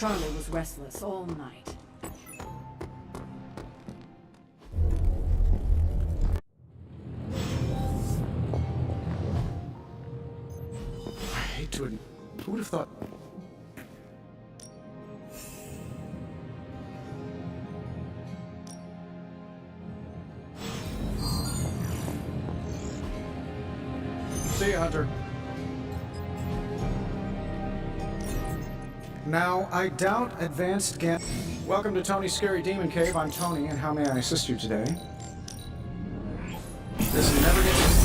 Charlie was restless all night. I hate to admit, who would have thought... See you, Hunter. Now, I doubt advanced GAN... Welcome to Tony's Scary Demon Cave. I'm Tony, and how may I assist you today? This never gets...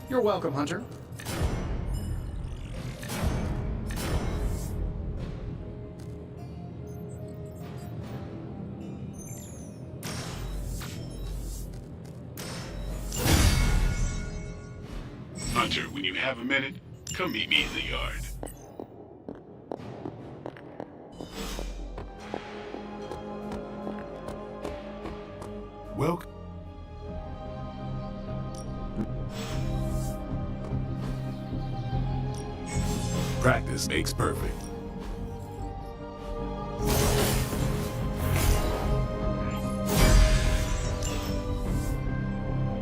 You're welcome, Hunter. Hunter, when you have a minute, come meet me in the yard. Welcome. Practice makes perfect.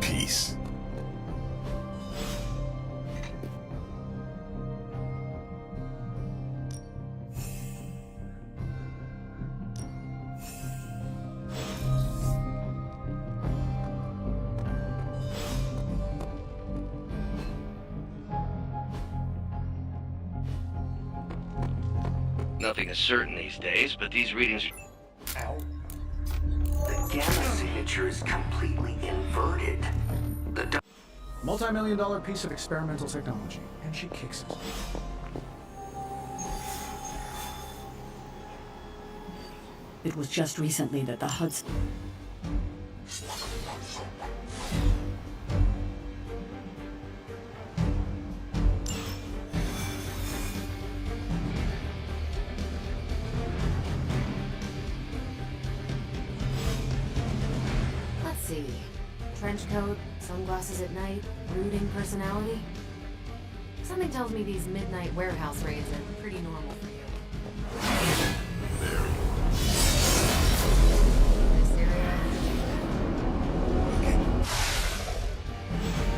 Peace. Nothing is certain these days, but these readings... Ow. The gamma signature is completely inverted. The Multi-million-dollar piece of experimental technology, and she kicks it. It was just recently that the Hudson... Let's see. Trench coat, sunglasses at night, brooding personality. Something tells me these midnight warehouse raids are pretty normal for you. This area.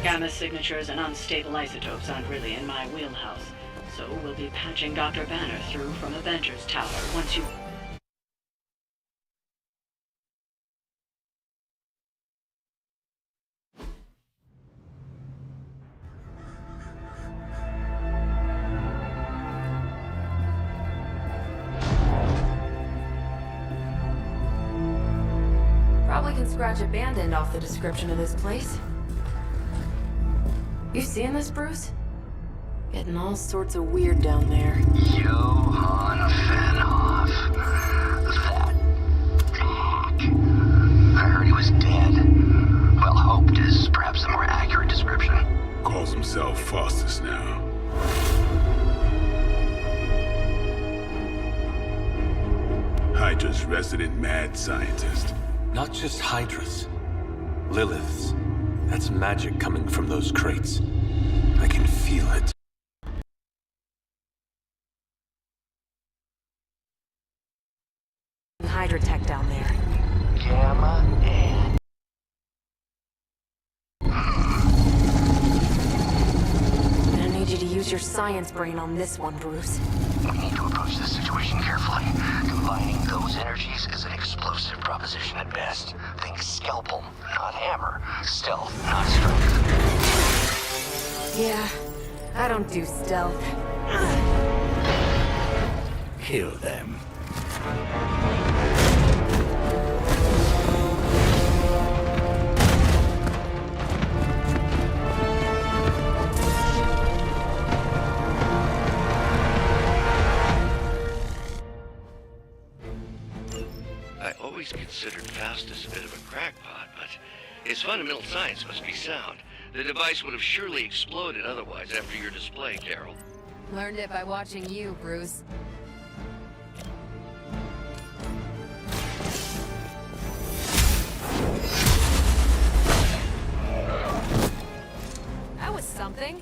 Gamma signatures and unstable isotopes aren't really in my wheelhouse, so we'll be patching Dr. Banner through from Avengers Tower once you... Probably can scratch abandoned off the description of this place. You seeing this, Bruce? Getting all sorts of weird down there. Johann Fenhoff. That hack. I heard he was dead. Well, hoped is perhaps a more accurate description. Calls himself Faustus now. Hydra's resident mad scientist. Not just Hydras. Liliths. That's magic coming from those crates. I can feel it. Hydra tech down there. Gamma and... I need you to use your science brain on this one, Bruce. We need to approach this situation carefully. Combining those energies is an explosive proposition at best. Think scalpel, not hammer. Stealth, not strength. Yeah, I don't do stealth. Kill them. I always considered Faustus a bit of a crackpot, but his fundamental science must be sound. The device would have surely exploded otherwise after your display, Carol. Learned it by watching you, Bruce. That was something.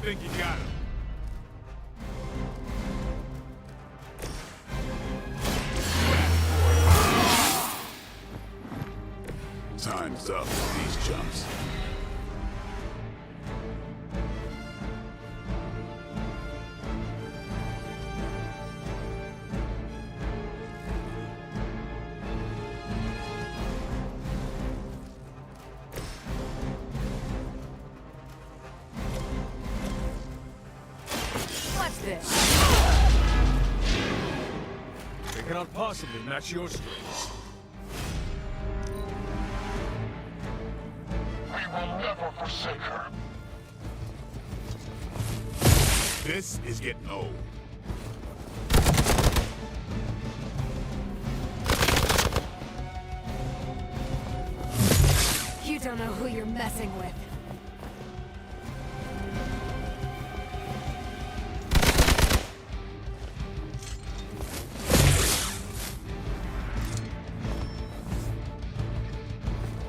think you got him? Time's up with these chumps. What's this? They cannot possibly match your strength. We will never forsake her. This is getting old. You don't know who you're messing with.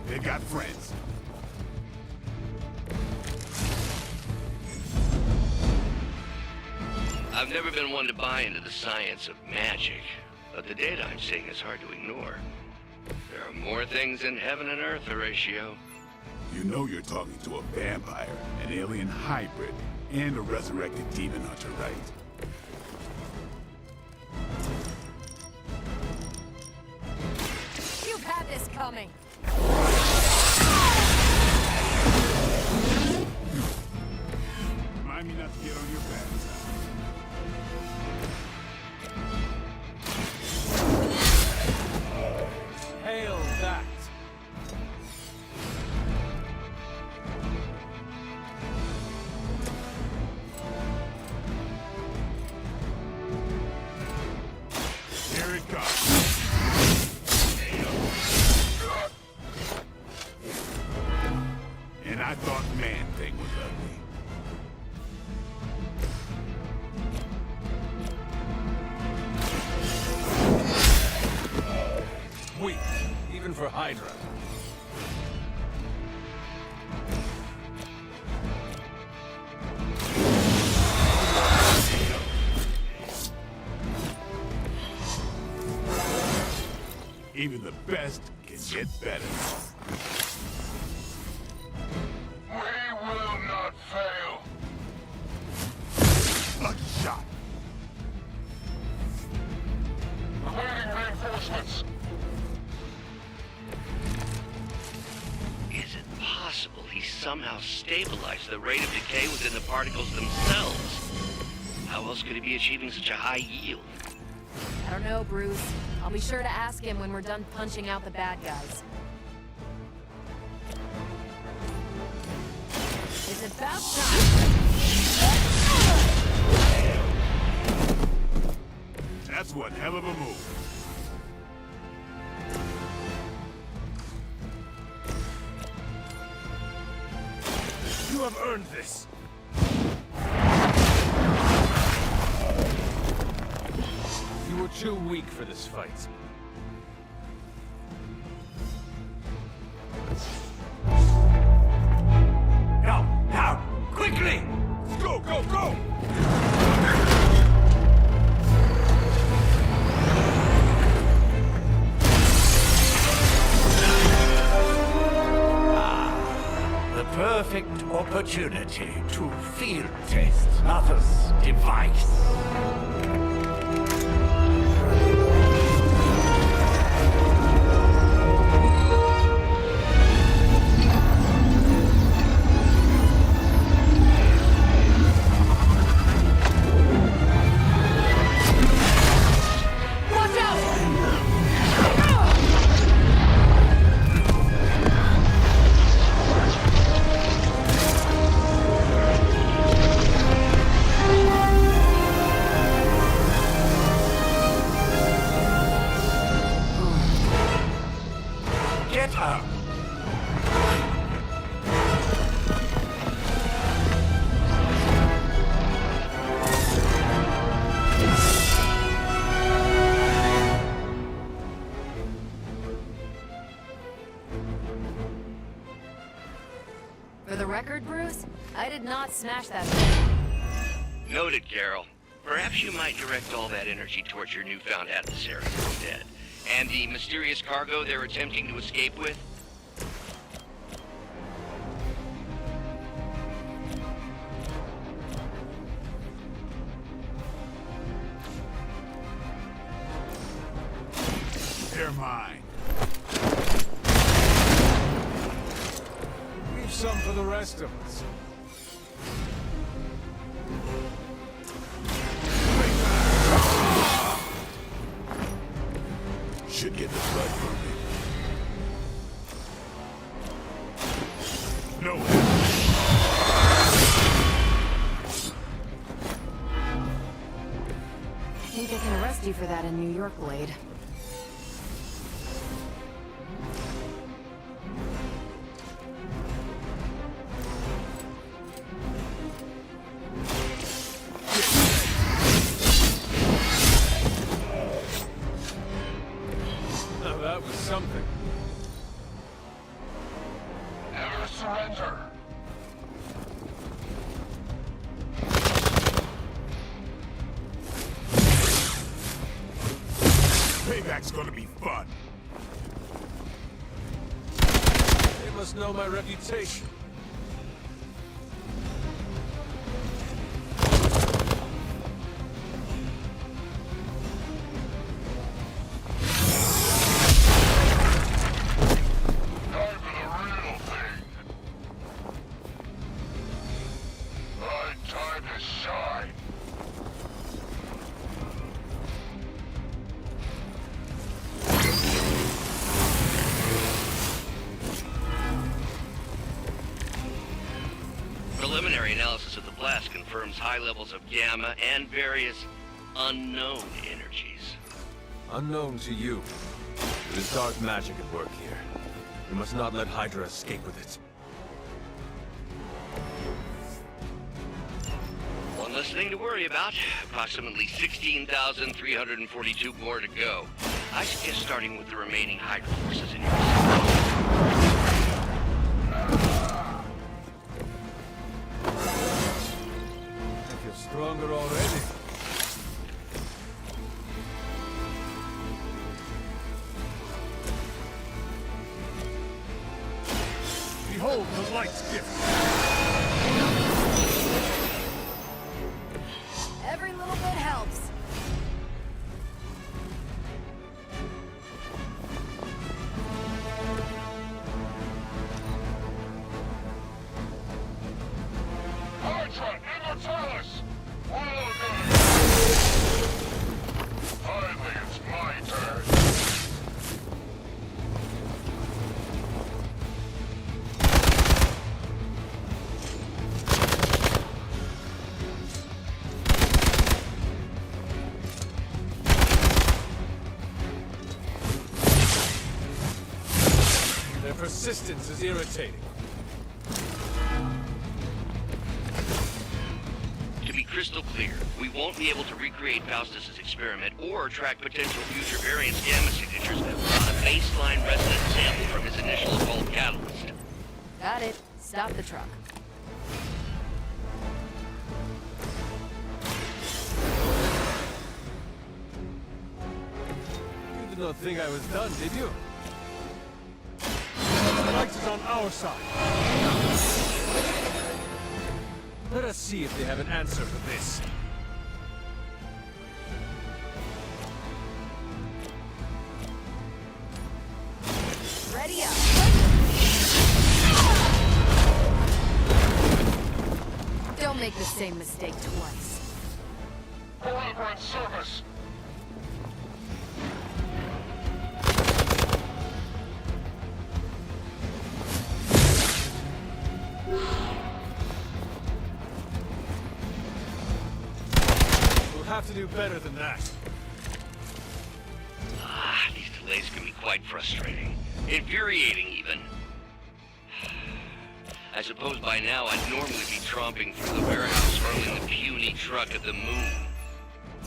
They got friends. I've never been one to buy into the science of magic, but the data I'm seeing is hard to ignore. There are more things in heaven and earth, Horatio. You know you're talking to a vampire, an alien hybrid, and a resurrected demon hunter, right? You've had this coming. Remind me not to get on your bad side. Hail that! Here it comes. And I thought Man-Thing was ugly. Weak, even for Hydra. Even the best can get better. We will not fail. Lucky shot. Awaiting reinforcements. Is it possible he somehow stabilized the rate of decay within the particles themselves? How else could he be achieving such a high yield? I don't know, Bruce. I'll be sure to ask him when we're done punching out the bad guys. It's about time. That's one hell of a move. You have earned this. You were too weak for this fight. Now! Quickly! Go, go, go! The perfect opportunity to field test Arthur's device. Bruce. I did not smash that thing. Noted, Carol. Perhaps you might direct all that energy towards your newfound adversary instead. And the mysterious cargo they're attempting to escape with? They're mine. Leave some for the rest of us. Should get the blood moving. No. I think I can arrest you for that in New York, Blade. Now that was something. Never surrender. Payback's gonna be fun. They must know my reputation. Time for the real thing. My time to shine. Preliminary analysis of the blast confirms high levels of gamma and various unknown energies. Unknown to you. There is dark magic at work here. We must not let Hydra escape with it. One less thing to worry about. Approximately 16,342 more to go. I suggest starting with the remaining Hydra forces in your I feel stronger already. Behold the light's gift. Every little bit helps. Hydra Immortalis! Follow me! Finally, it's my turn. Their persistence is irritating. To be crystal clear, we won't be able to recreate Faustus's experiment or track potential future variants' gamma signatures on a baseline resonance sample from his initial occult catalyst. Got it. Stop the truck. You did not think I was done, did you? The light is on our side. Let us see if they have an answer for this. Ready up. Don't make the same mistake twice. Forever in service! We'll have to do better than that. Ah, these delays can be quite frustrating. Infuriating, even. I suppose by now I'd normally be tromping through the warehouse hurling the puny truck at the moon.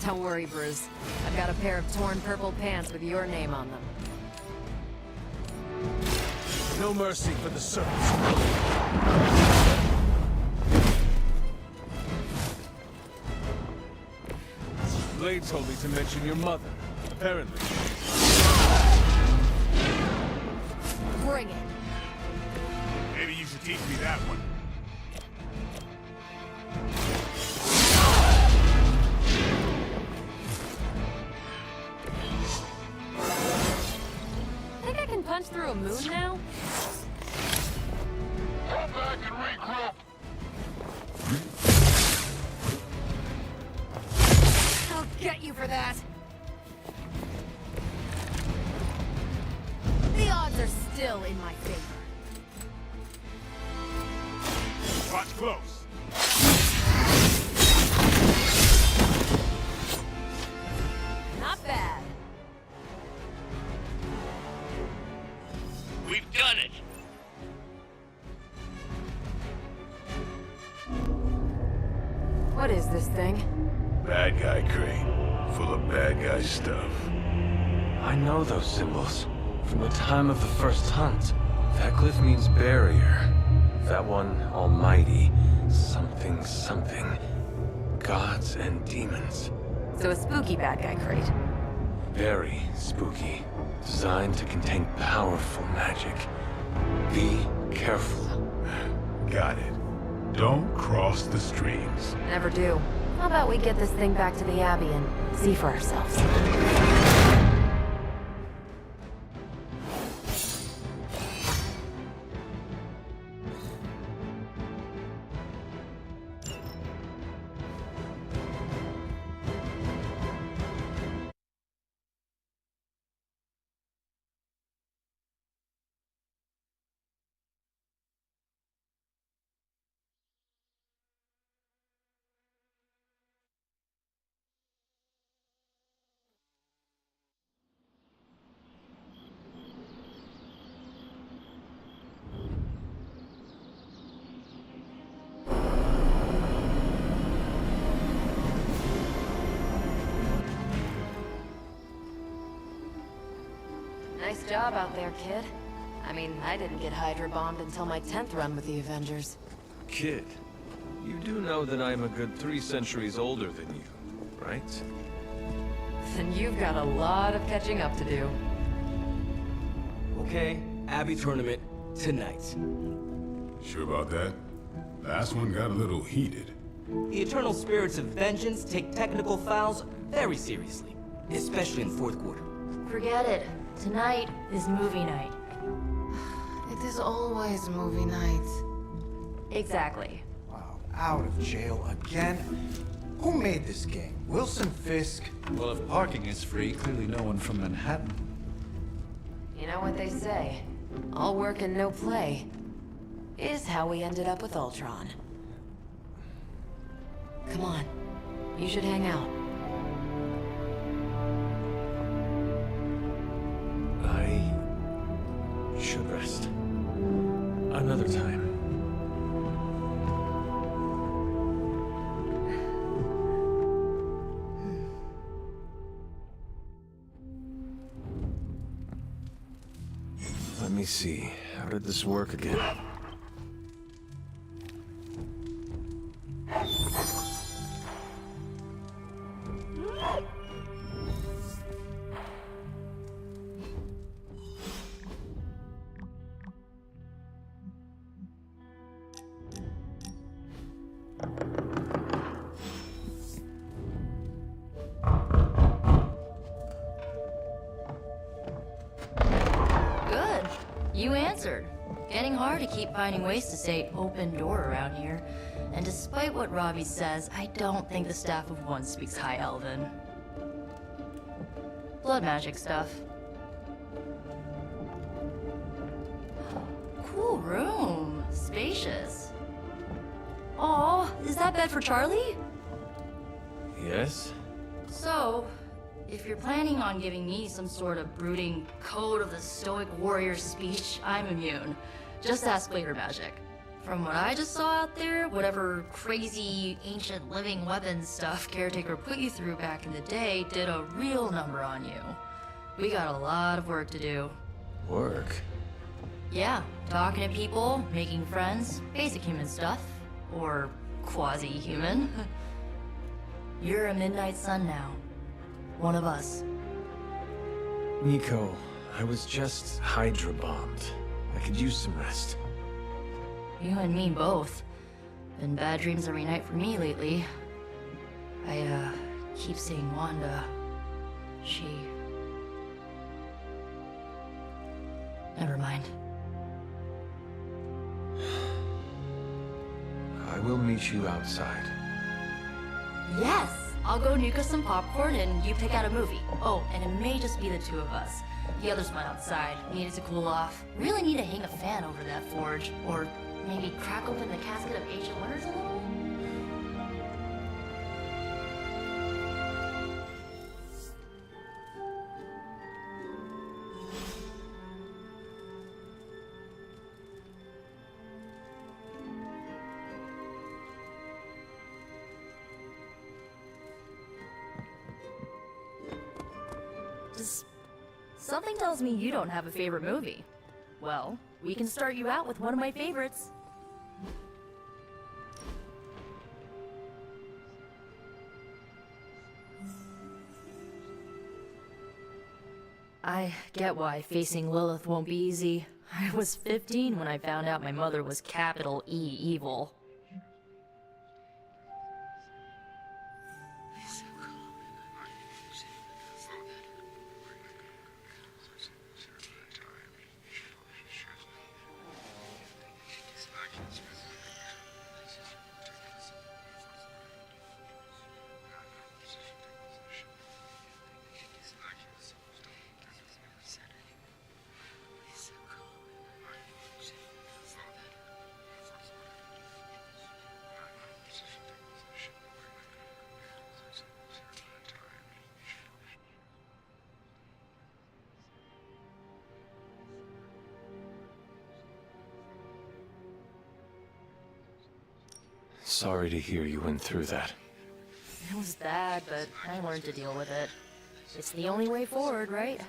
Don't worry, Bruce. I've got a pair of torn purple pants with your name on them. No mercy for the servants. Blade told me to mention your mother. Apparently. Bring it. Maybe you should teach me that one. Think I can punch through a moon now? Come back and regroup. I'll get you for that. The odds are still in my favor. Watch close. Not bad. We've done it! What is this thing? Bad guy crate. Full of bad guy stuff. I know those symbols. From the time of the first hunt. That glyph means barrier. That one, almighty. Something, something. Gods and demons. So a spooky bad guy crate. Very spooky. Designed to contain powerful magic. Be careful. Got it. Don't cross the streams. Never do. How about we get this thing back to the Abbey and see for ourselves? Nice job out there, kid. I mean, I didn't get Hydra bombed until my 10th run with the Avengers. Kid, you do know that I'm a good 3 centuries older than you, right? Then you've got a lot of catching up to do. Okay, Abbey tournament tonight. Sure about that? Last one got a little heated. The Eternal Spirits of Vengeance take technical fouls very seriously, especially in fourth quarter. Forget it. Tonight is movie night. It is always movie night. Exactly. Wow, out of jail again? Who made this game? Wilson Fisk? Well, if parking is free, clearly no one from Manhattan. You know what they say? All work and no play is how we ended up with Ultron. Come on. You should hang out. I should rest. Another time. Let me see. How did this work again? Good. You answered. Getting hard to keep finding ways to say open door around here. And despite what Robbie says, I don't think the staff of One speaks High Elven. Blood magic stuff. Cool room. Spacious. Aw, is that bed for Charlie? Yes? So, if you're planning on giving me some sort of brooding code of the stoic warrior speech, I'm immune. Just ask Later Magic. From what I just saw out there, whatever crazy ancient living weapons stuff Caretaker put you through back in the day did a real number on you. We got a lot of work to do. Work? Yeah, talking to people, making friends, basic human stuff. Or quasi-human. You're a Midnight Sun now. One of us. Nico, I was just Hydra bombed. I could use some rest. You and me both. Been bad dreams every night for me lately. I, keep seeing Wanda. She... Never mind. I will meet you outside. Yes! I'll go nuke us some popcorn and you pick out a movie. Oh, and it may just be the two of us. The others went outside, needed to cool off. Really need to hang a fan over that forge. Or maybe crack open the casket of Agent Winters a little? Something tells me you don't have a favorite movie. Well, we can start you out with one of my favorites. I get why facing Lilith won't be easy. I was 15 when I found out my mother was capital E evil. Sorry to hear you went through that. It was bad, but I learned to deal with it. It's the only way forward, right?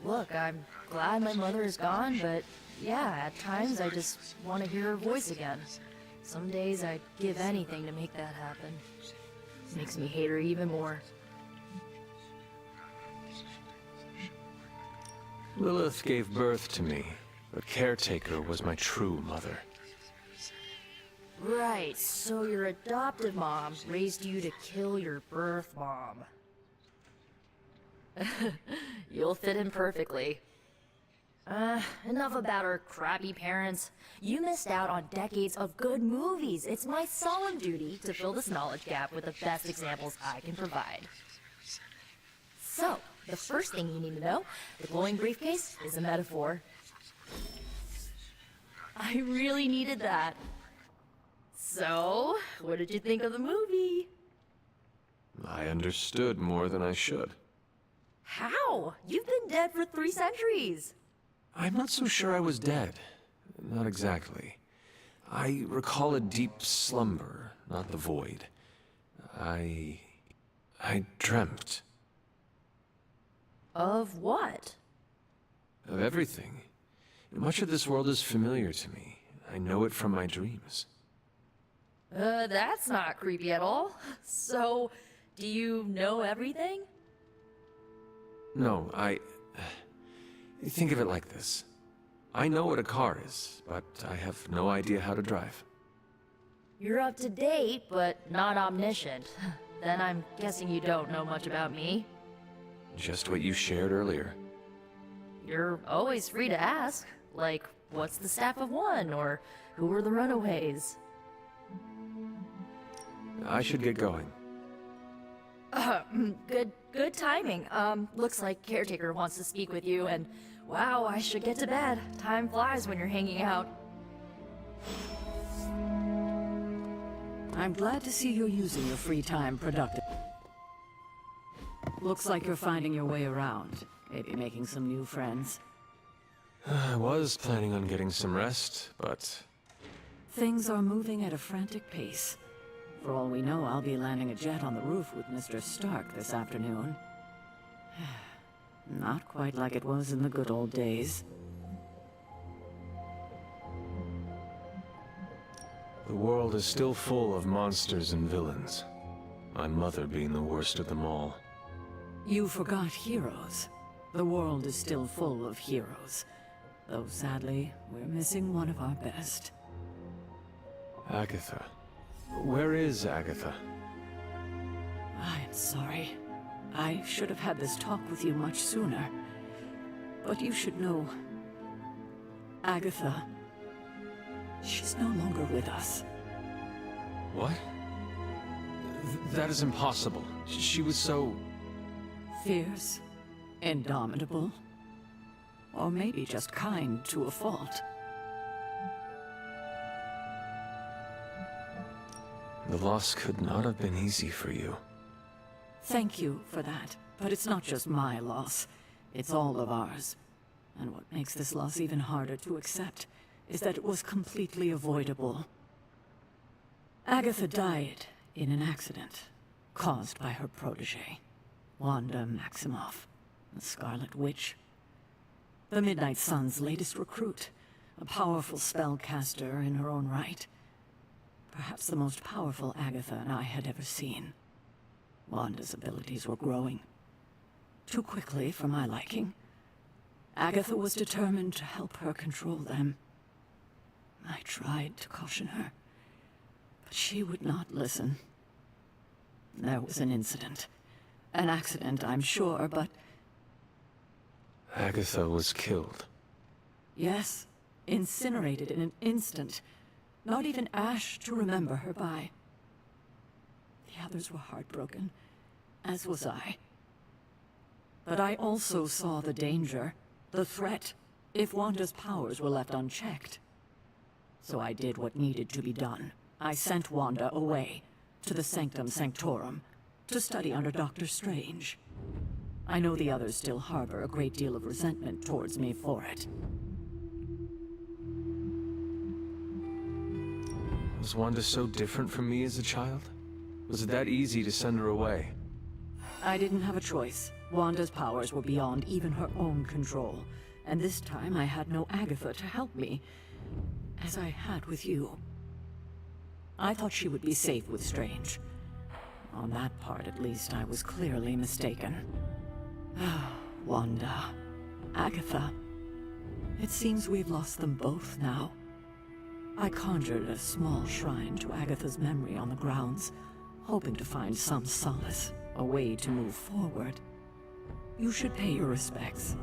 Look, I'm glad my mother is gone, but yeah, at times I just want to hear her voice again. Some days I'd give anything to make that happen. Makes me hate her even more. Lilith gave birth to me, but Caretaker was my true mother. Right, so your adoptive mom raised you to kill your birth mom. You'll fit in perfectly. Enough about our crappy parents. You missed out on decades of good movies. It's my solemn duty to fill this knowledge gap with the best examples I can provide. So, the first thing you need to know, the glowing briefcase is a metaphor. I really needed that. So, what did you think of the movie? I understood more than I should. How? You've been dead for 3 centuries. I'm not so sure I was dead. Not exactly. I recall a deep slumber, not the void. I dreamt. Of what? Of everything. Much of this world is familiar to me. I know it from my dreams. That's not creepy at all. So, do you know everything? No, think of it like this. I know what a car is, but I have no idea how to drive. You're up to date, but not omniscient. Then I'm guessing you don't know much about me. Just what you shared earlier. You're always free to ask. Like, what's the Staff of One, or who were the Runaways? I should get going. Good timing. Looks like Caretaker wants to speak with you, and wow, I should get to bed. Time flies when you're hanging out. I'm glad to see you're using your free time productive. Looks like you're finding your way around. Maybe making some new friends. I was planning on getting some rest, but... Things are moving at a frantic pace. For all we know, I'll be landing a jet on the roof with Mr. Stark this afternoon. Not quite like it was in the good old days. The world is still full of monsters and villains. My mother being the worst of them all. You forgot heroes. The world is still full of heroes. Though sadly, we're missing one of our best. Agatha. Where is Agatha? I'm sorry. I should have had this talk with you much sooner. But you should know... Agatha... she's no longer with us. What? That is impossible. She was so... fierce, indomitable, or maybe just kind to a fault. The loss could not have been easy for you. Thank you for that, but it's not just my loss. It's all of ours. And what makes this loss even harder to accept is that it was completely avoidable. Agatha died in an accident caused by her protege, Wanda Maximoff, the Scarlet Witch. The Midnight Sun's latest recruit, a powerful spellcaster in her own right. Perhaps the most powerful Agatha and I had ever seen. Wanda's abilities were growing. Too quickly for my liking. Agatha was determined to help her control them. I tried to caution her, but she would not listen. There was an incident. An accident, I'm sure, but... Agatha was killed. Yes, incinerated in an instant. Not even ash to remember her by. The others were heartbroken, as was I. But I also saw the danger, the threat, if Wanda's powers were left unchecked. So I did what needed to be done. I sent Wanda away, to the Sanctum Sanctorum, to study under Doctor Strange. I know the others still harbor a great deal of resentment towards me for it. Was Wanda so different from me as a child? Was it that easy to send her away? I didn't have a choice. Wanda's powers were beyond even her own control. And this time I had no Agatha to help me, as I had with you. I thought she would be safe with Strange. On that part, at least, I was clearly mistaken. Wanda. Agatha. It seems we've lost them both now. I conjured a small shrine to Agatha's memory on the grounds, hoping to find some solace, a way to move forward. You should pay your respects.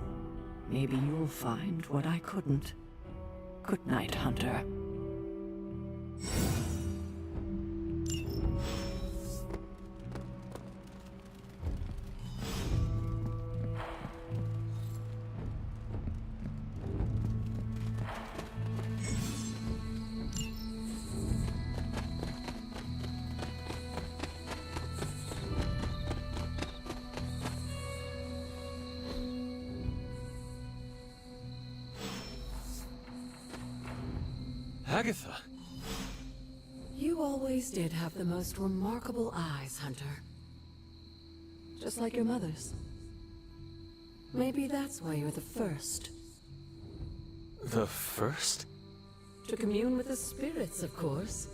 Maybe you'll find what I couldn't. Good night, Hunter. Agatha! You always did have the most remarkable eyes, Hunter. Just like your mother's. Maybe that's why you're the first. The first? To commune with the spirits, of course.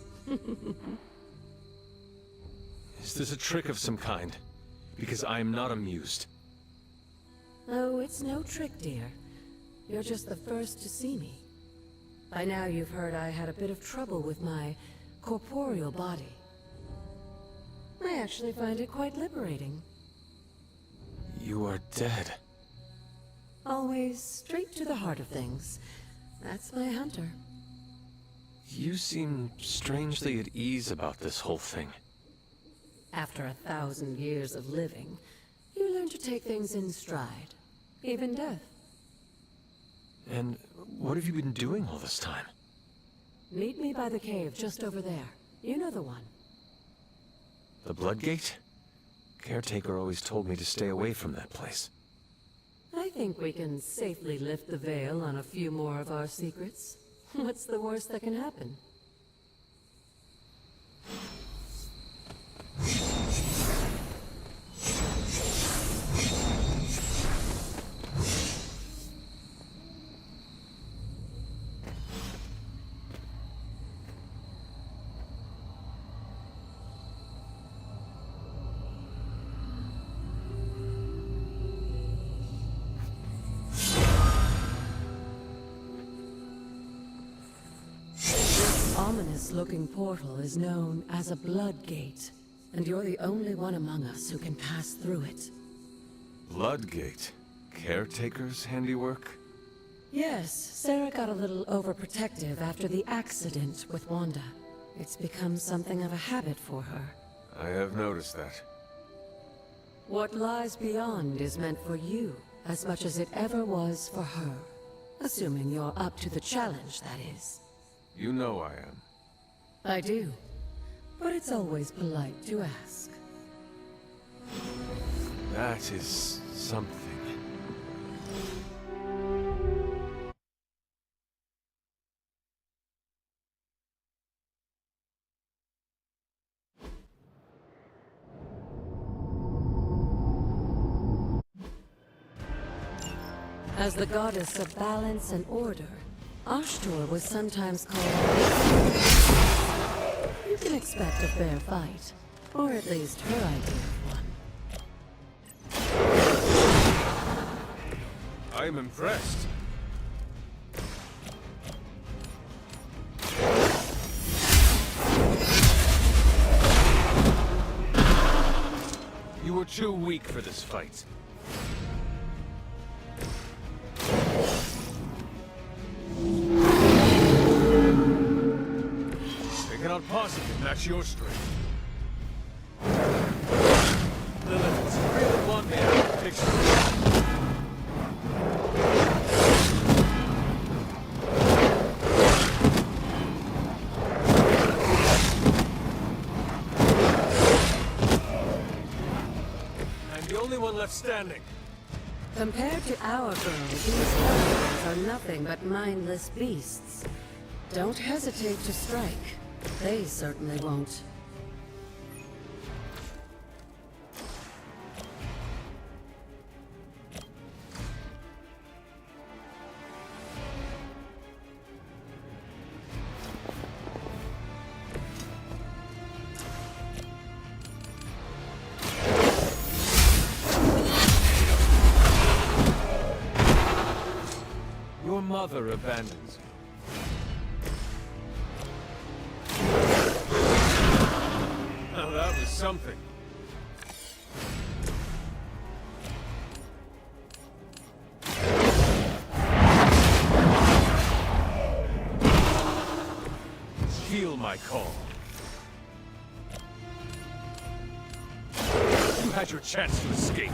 Is this a trick of some kind? Because I am not amused. Oh, it's no trick, dear. You're just the first to see me. By now you've heard I had a bit of trouble with my corporeal body. I actually find it quite liberating. You are dead. Always straight to the heart of things. That's my Hunter. You seem strangely at ease about this whole thing. After 1,000 years of living, you learn to take things in stride. Even death. And what have you been doing all this time? Meet me by the cave just over there. You know the one. The Bloodgate? Caretaker always told me to stay away from that place. I think we can safely lift the veil on a few more of our secrets. What's the worst that can happen? ominous-looking portal is known as a Blood Gate, and you're the only one among us who can pass through it. Bloodgate? Caretaker's handiwork? Yes, Sarah got a little overprotective after the accident with Wanda. It's become something of a habit for her. I have noticed that. What lies beyond is meant for you, as much as it ever was for her. Assuming you're up to the challenge, that is. You know I am. I do. But it's always polite to ask. That is something. As the goddess of balance and order, Ashtor was sometimes called... You can expect a fair fight, or at least her idea of one. I'm impressed. You were too weak for this fight. I cannot possibly match your strength. Lilith, it's really want me out of the picture. I'm the only one left standing. Compared to our girls, these characters are nothing but mindless beasts. Don't hesitate to strike. They certainly won't. Your mother abandons you. Now that was something. Heal my call. You had your chance to escape.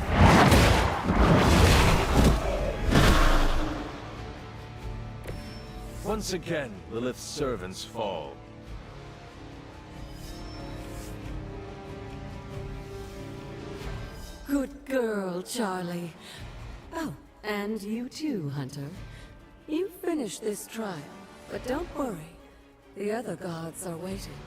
Once again, Lilith's servants fall. Good girl, Charlie. Oh, and you too, Hunter. You finished this trial, but don't worry. The other gods are waiting.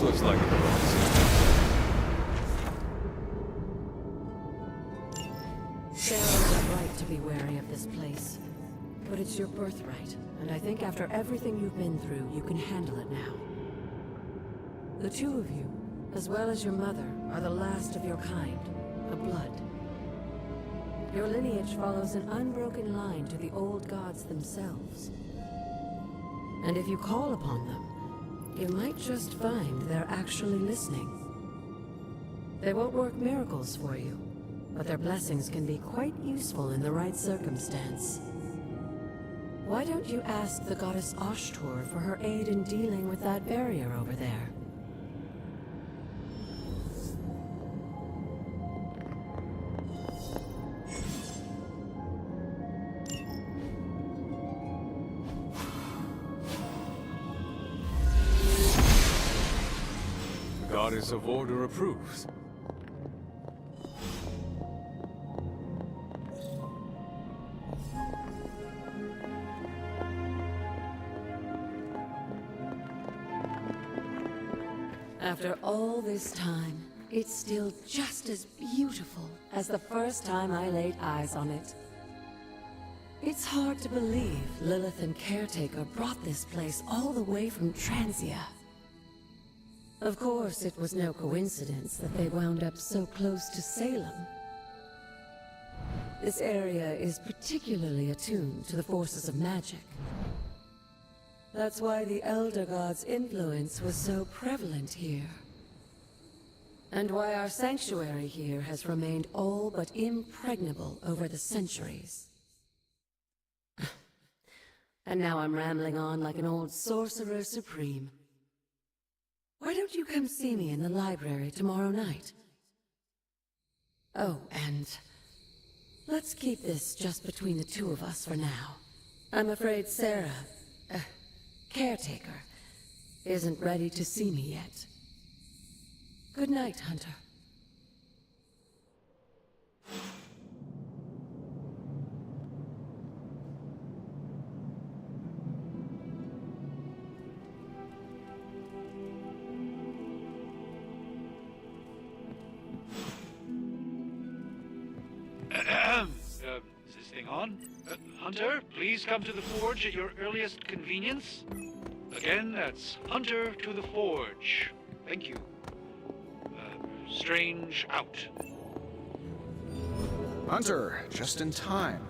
Looks like it. Sarah was right to be wary of this place. But it's your birthright, and I think after everything you've been through, you can handle it now. The two of you, as well as your mother, are the last of your kind, the Blood. Your lineage follows an unbroken line to the old gods themselves. And if you call upon them, you might just find they're actually listening. They won't work miracles for you, but their blessings can be quite useful in the right circumstance. Why don't you ask the goddess Ashtur for her aid in dealing with that barrier over there? The goddess of order approves. After all this time, it's still just as beautiful as the first time I laid eyes on it. It's hard to believe Lilith and Caretaker brought this place all the way from Transia. Of course, it was no coincidence that they wound up so close to Salem. This area is particularly attuned to the forces of magic. That's why the Elder God's influence was so prevalent here. And why our sanctuary here has remained all but impregnable over the centuries. And now I'm rambling on like an old sorcerer supreme. Why don't you come see me in the library tomorrow night? Oh, and let's keep this just between the two of us for now. I'm afraid Sarah, Caretaker, isn't ready to see me yet. Good night, Hunter. Is this thing on? Hunter, please come to the forge at your earliest convenience. Again, that's Hunter to the forge. Thank you. Strange out. Hunter, just in time.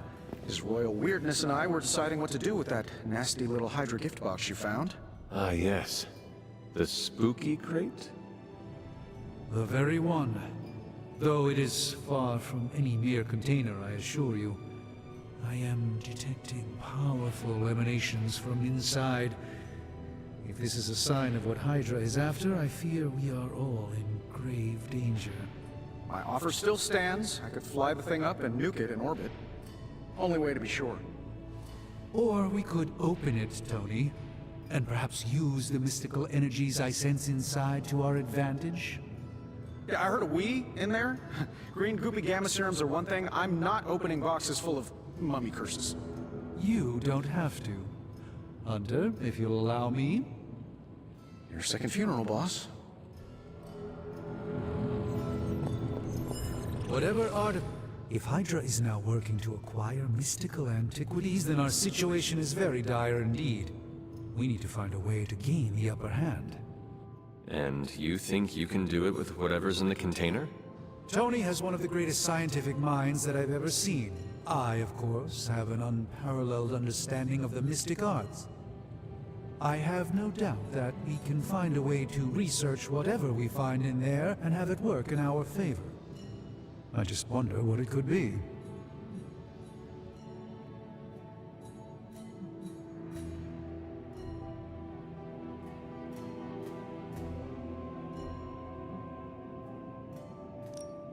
His royal weirdness and I were deciding what to do with that nasty little Hydra gift box you found. Ah, yes. The spooky crate? The very one. Though it is far from any mere container, I assure you. I am detecting powerful emanations from inside. If this is a sign of what Hydra is after, I fear we are all in grave danger. My offer still stands. I could fly the thing up and nuke it in orbit. Only way to be sure. Or we could open it, Tony, and perhaps use the mystical energies I sense inside to our advantage. Yeah, I heard a "we" in there. Green goopy gamma serums are one thing. I'm not opening boxes full of mummy curses. You don't have to. Hunter, if you'll allow me. Your second funeral, boss. Whatever art... If Hydra is now working to acquire mystical antiquities, then our situation is very dire indeed. We need to find a way to gain the upper hand. And you think you can do it with whatever's in the container? Tony has one of the greatest scientific minds that I've ever seen. I, of course, have an unparalleled understanding of the mystic arts. I have no doubt that we can find a way to research whatever we find in there and have it work in our favor. I just wonder what it could be.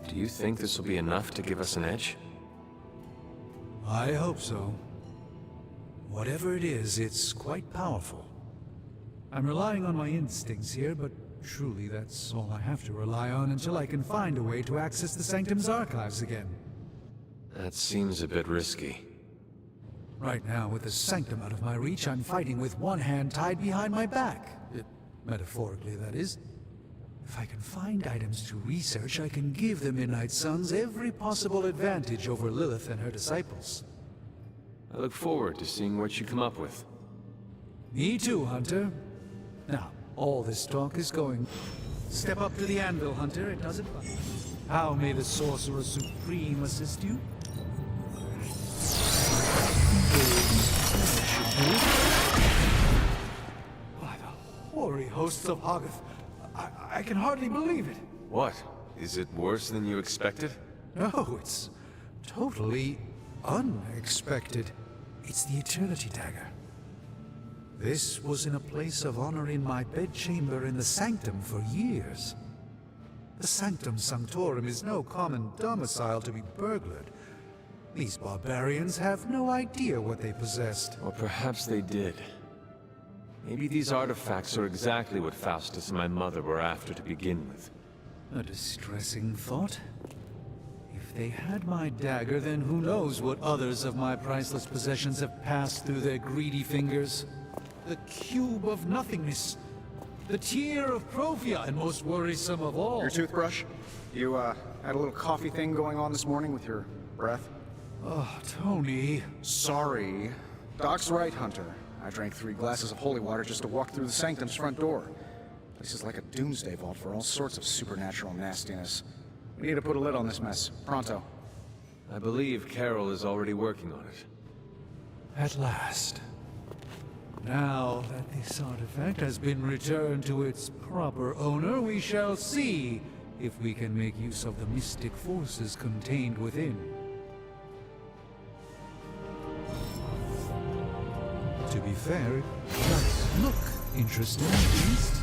Do you think this will be enough to give us an edge? I hope so. Whatever it is, it's quite powerful. I'm relying on my instincts here, but truly that's all I have to rely on until I can find a way to access the Sanctum's archives again. That seems a bit risky. Right now, with the Sanctum out of my reach, I'm fighting with one hand tied behind my back. Metaphorically, that is. If I can find items to research, I can give the Midnight Suns every possible advantage over Lilith and her disciples. I look forward to seeing what you come up with. Me too, Hunter. Now, all this talk is going. Step up to the anvil, Hunter. It doesn't matter. How may the Sorcerer Supreme assist you? By the hoary hosts of Hoggoth, I can hardly believe it. What? Is it worse than you expected? No, it's totally unexpected. It's the Eternity Dagger. This was in a place of honor in my bedchamber in the Sanctum for years. The Sanctum Sanctorum is no common domicile to be burglared. These barbarians have no idea what they possessed. Or perhaps they did. Maybe these artifacts are exactly what Faustus and my mother were after to begin with. A distressing thought. If they had my dagger, then who knows what others of my priceless possessions have passed through their greedy fingers. The Cube of Nothingness. The Tear of Provia, and most worrisome of all. Your toothbrush? You, had a little coffee thing going on this morning with your breath? Oh, Tony. Sorry. Doc's right, Hunter. I drank 3 glasses of holy water just to walk through the Sanctum's front door. This is like a doomsday vault for all sorts of supernatural nastiness. We need to put a lid on this mess. Pronto. I believe Carol is already working on it. At last. Now that this artifact has been returned to its proper owner, we shall see if we can make use of the mystic forces contained within. To be fair, it does look interesting at least.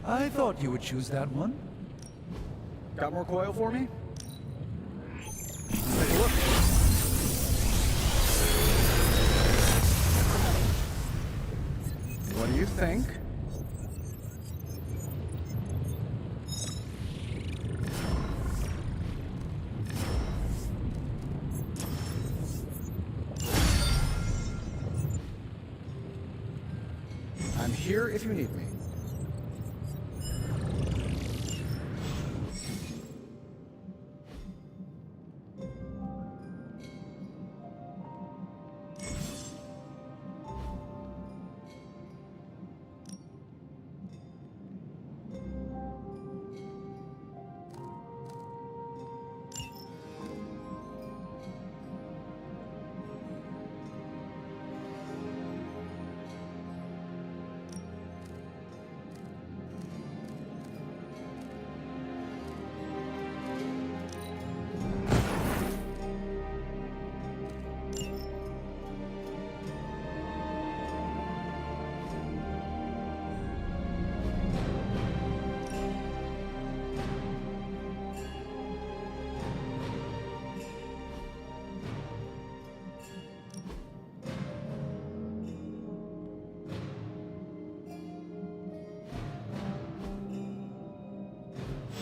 I thought you would choose that one. Got more coil for me? Take a look. What do you think? I'm here if you need me.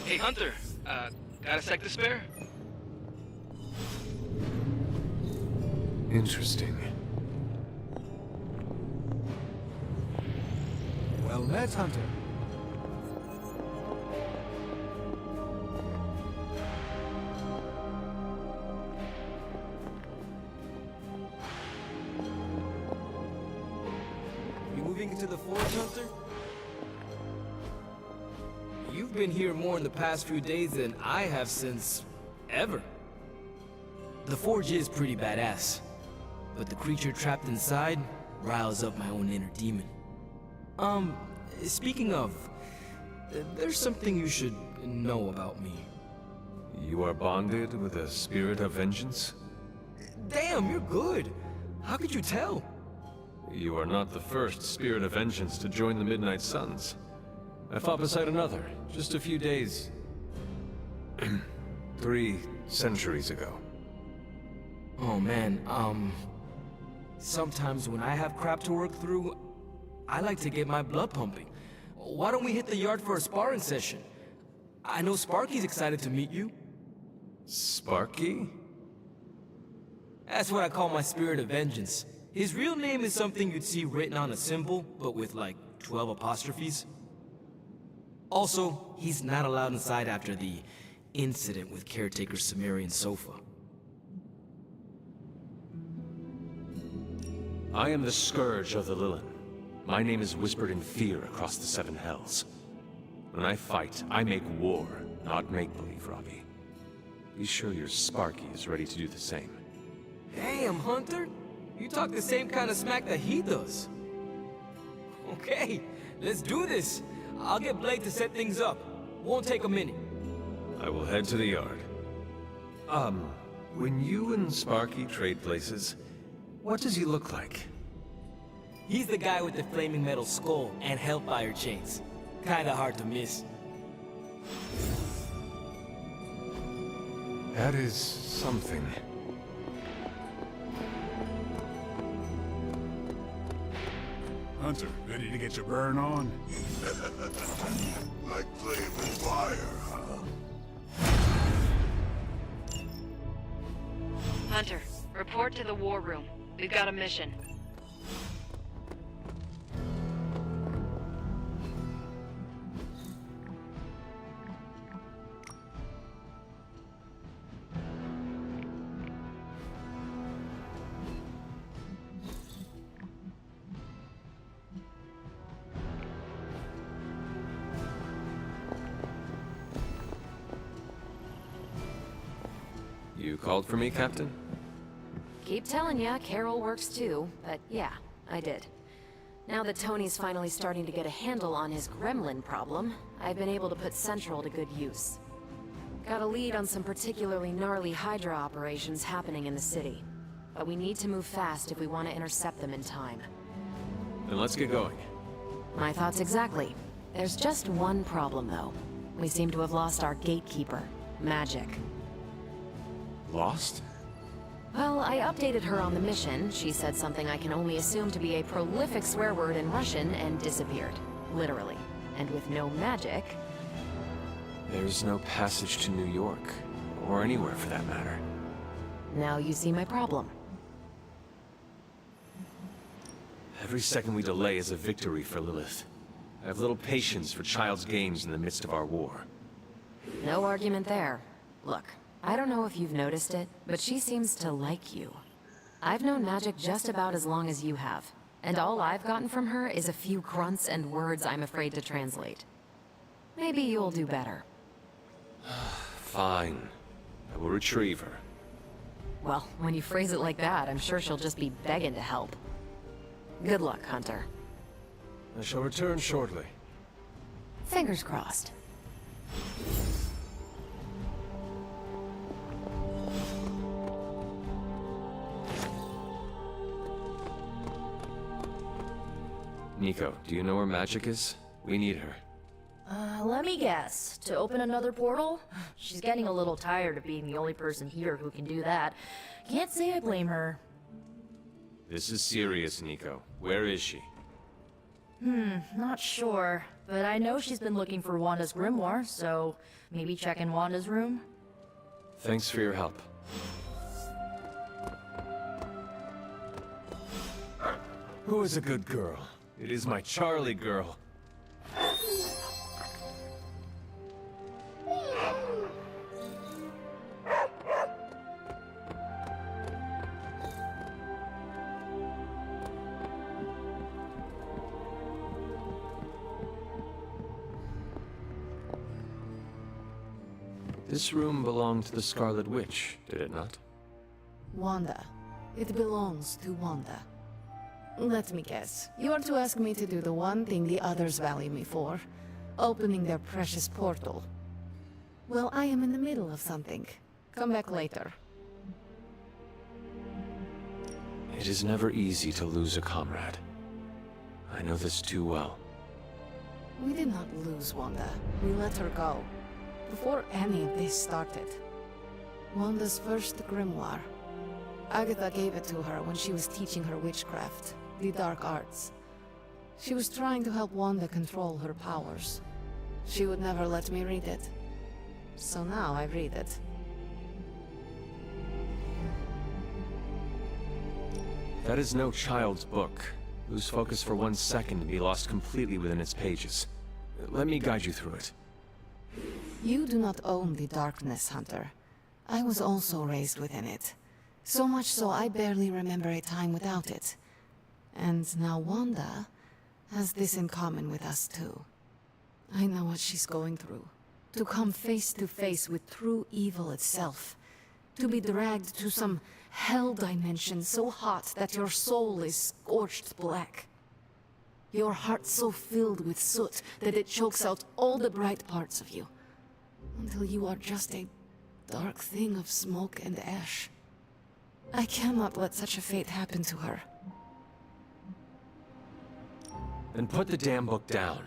Hey, Hunter, got a sec to spare? Interesting. Well met, Hunter. You moving into the forge, Hunter? You've been here more in the past few days than I have since... ever. The forge is pretty badass, but the creature trapped inside riles up my own inner demon. Speaking of, there's something you should know about me. You are bonded with a spirit of vengeance? Damn, you're good. How could you tell? You are not the first spirit of vengeance to join the Midnight Suns. I fought beside another, just a few days... 3 centuries ago. Oh man, sometimes when I have crap to work through, I like to get my blood pumping. Why don't we hit the yard for a sparring session? I know Sparky's excited to meet you. Sparky? That's what I call my spirit of vengeance. His real name is something you'd see written on a symbol, but with like 12 apostrophes. Also, he's not allowed inside after the incident with caretaker Sumerian Sofa. I am the Scourge of the Lilin. My name is whispered in fear across the 7 hells. When I fight, I make war, not make-believe, Robbie. Be sure your Sparky is ready to do the same. Damn, Hunter! You talk the same kind of smack that he does. Okay, let's do this. I'll get Blake to set things up. Won't take a minute. I will head to the yard. When you and Sparky trade places, what does he look like? He's the guy with the flaming metal skull and Hellfire chains. Kinda hard to miss. That is something. Hunter, ready to get your burn on? Like playing with fire, huh? Hunter, report to the war room. We've got a mission. You called for me, Captain? Keep telling ya, Carol works too, but yeah, I did. Now that Tony's finally starting to get a handle on his gremlin problem, I've been able to put Central to good use. Got a lead on some particularly gnarly Hydra operations happening in the city. But we need to move fast if we want to intercept them in time. Then let's get going. My thoughts exactly. There's just one problem, though. We seem to have lost our gatekeeper, Magic. Lost? Well, I updated her on the mission. She said something I can only assume to be a prolific swear word in Russian and disappeared. Literally. And with no magic... There's no passage to New York. Or anywhere for that matter. Now you see my problem. Every second we delay is a victory for Lilith. I have little patience for child's games in the midst of our war. No argument there. Look, I don't know if you've noticed it, but she seems to like you. I've known Magic just about as long as you have, and all I've gotten from her is a few grunts and words I'm afraid to translate. Maybe you'll do better. Fine. I will retrieve her. Well, when you phrase it like that, I'm sure she'll just be begging to help. Good luck, Hunter. I shall return shortly. Fingers crossed. Nico, do you know where Magic is? We need her. Let me guess. To open another portal? She's getting a little tired of being the only person here who can do that. Can't say I blame her. This is serious, Nico. Where is she? Not sure. But I know she's been looking for Wanda's grimoire, so maybe check in Wanda's room? Thanks for your help. Who is a good girl? It is my Charlie girl. This room belonged to the Scarlet Witch, did it not? Wanda. It belongs to Wanda. Let me guess. You are to ask me to do the one thing the others value me for. Opening their precious portal. Well, I am in the middle of something. Come back later. It is never easy to lose a comrade. I know this too well. We did not lose Wanda. We let her go. Before any of this started. Wanda's first grimoire. Agatha gave it to her when she was teaching her witchcraft, the dark arts. She was trying to help Wanda control her powers. She would never let me read it. So now I read it. That is no child's book. Lose focus for 1 second and be lost completely within its pages. Let me guide you through it. You do not own the darkness, Hunter. I was also raised within it. So much so I barely remember a time without it. And now Wanda has this in common with us too. I know what she's going through. To come face to face with true evil itself. To be dragged to some hell dimension so hot that your soul is scorched black. Your heart so filled with soot that it chokes out all the bright parts of you. Until you are just a dark thing of smoke and ash. I cannot let such a fate happen to her. Then put the damn book down,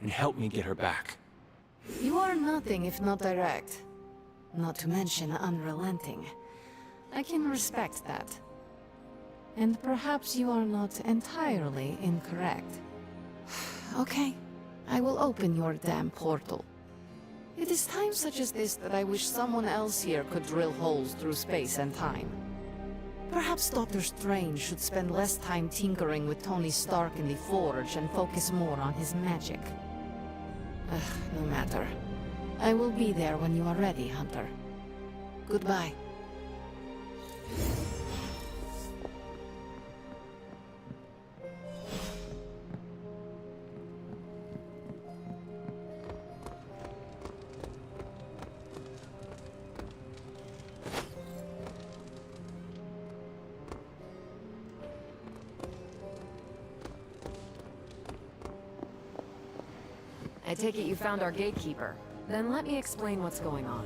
and help me get her back. You are nothing if not direct. Not to mention unrelenting. I can respect that. And perhaps you are not entirely incorrect. Okay, I will open your damn portal. It is times such as this that I wish someone else here could drill holes through space and time. Perhaps Doctor Strange should spend less time tinkering with Tony Stark in the Forge and focus more on his magic. No matter. I will be there when you are ready, Hunter. Goodbye. I take it you found our gatekeeper. Then let me explain what's going on.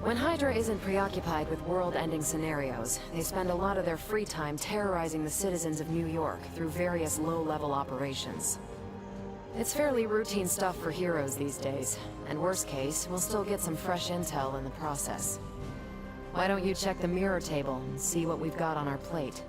When Hydra isn't preoccupied with world-ending scenarios, they spend a lot of their free time terrorizing the citizens of New York through various low-level operations. It's fairly routine stuff for heroes these days, and worst case, we'll still get some fresh intel in the process. Why don't you check the mirror table and see what we've got on our plate?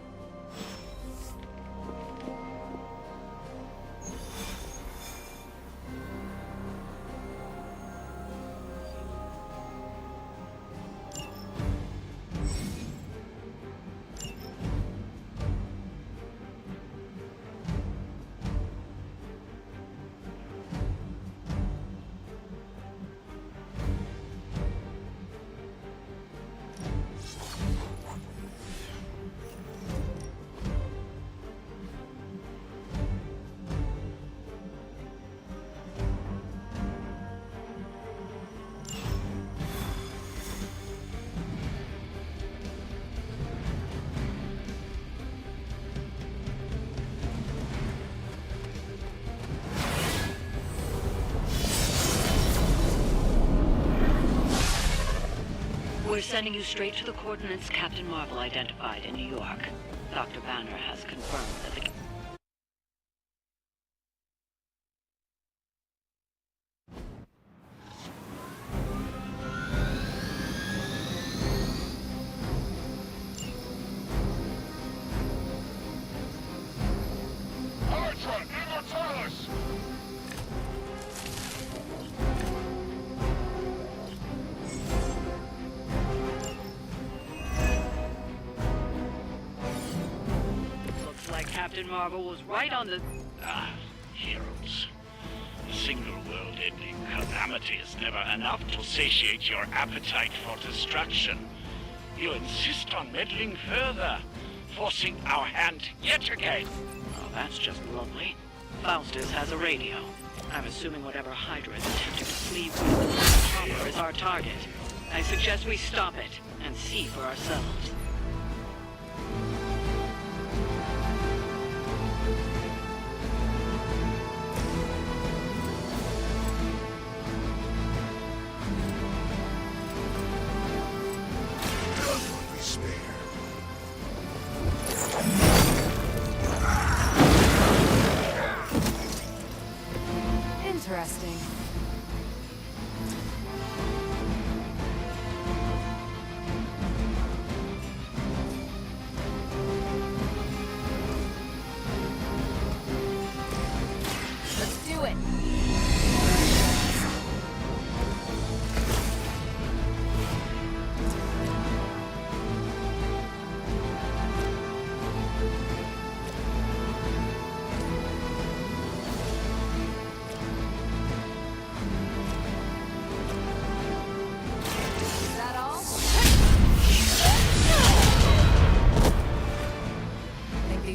We're sending you straight to the coordinates Captain Marvel identified in New York. Dr. Banner has confirmed that the... Hydra, Immortalis! Captain Marvel was right on the... Heroes. A single world-ending calamity is never enough to satiate your appetite for destruction. You insist on meddling further, forcing our hand yet again. Oh, that's just lovely. Faustus has a radio. I'm assuming whatever Hydra is attempting to flee with the chopper is our target. I suggest we stop it and see for ourselves. Interesting. Let's do it.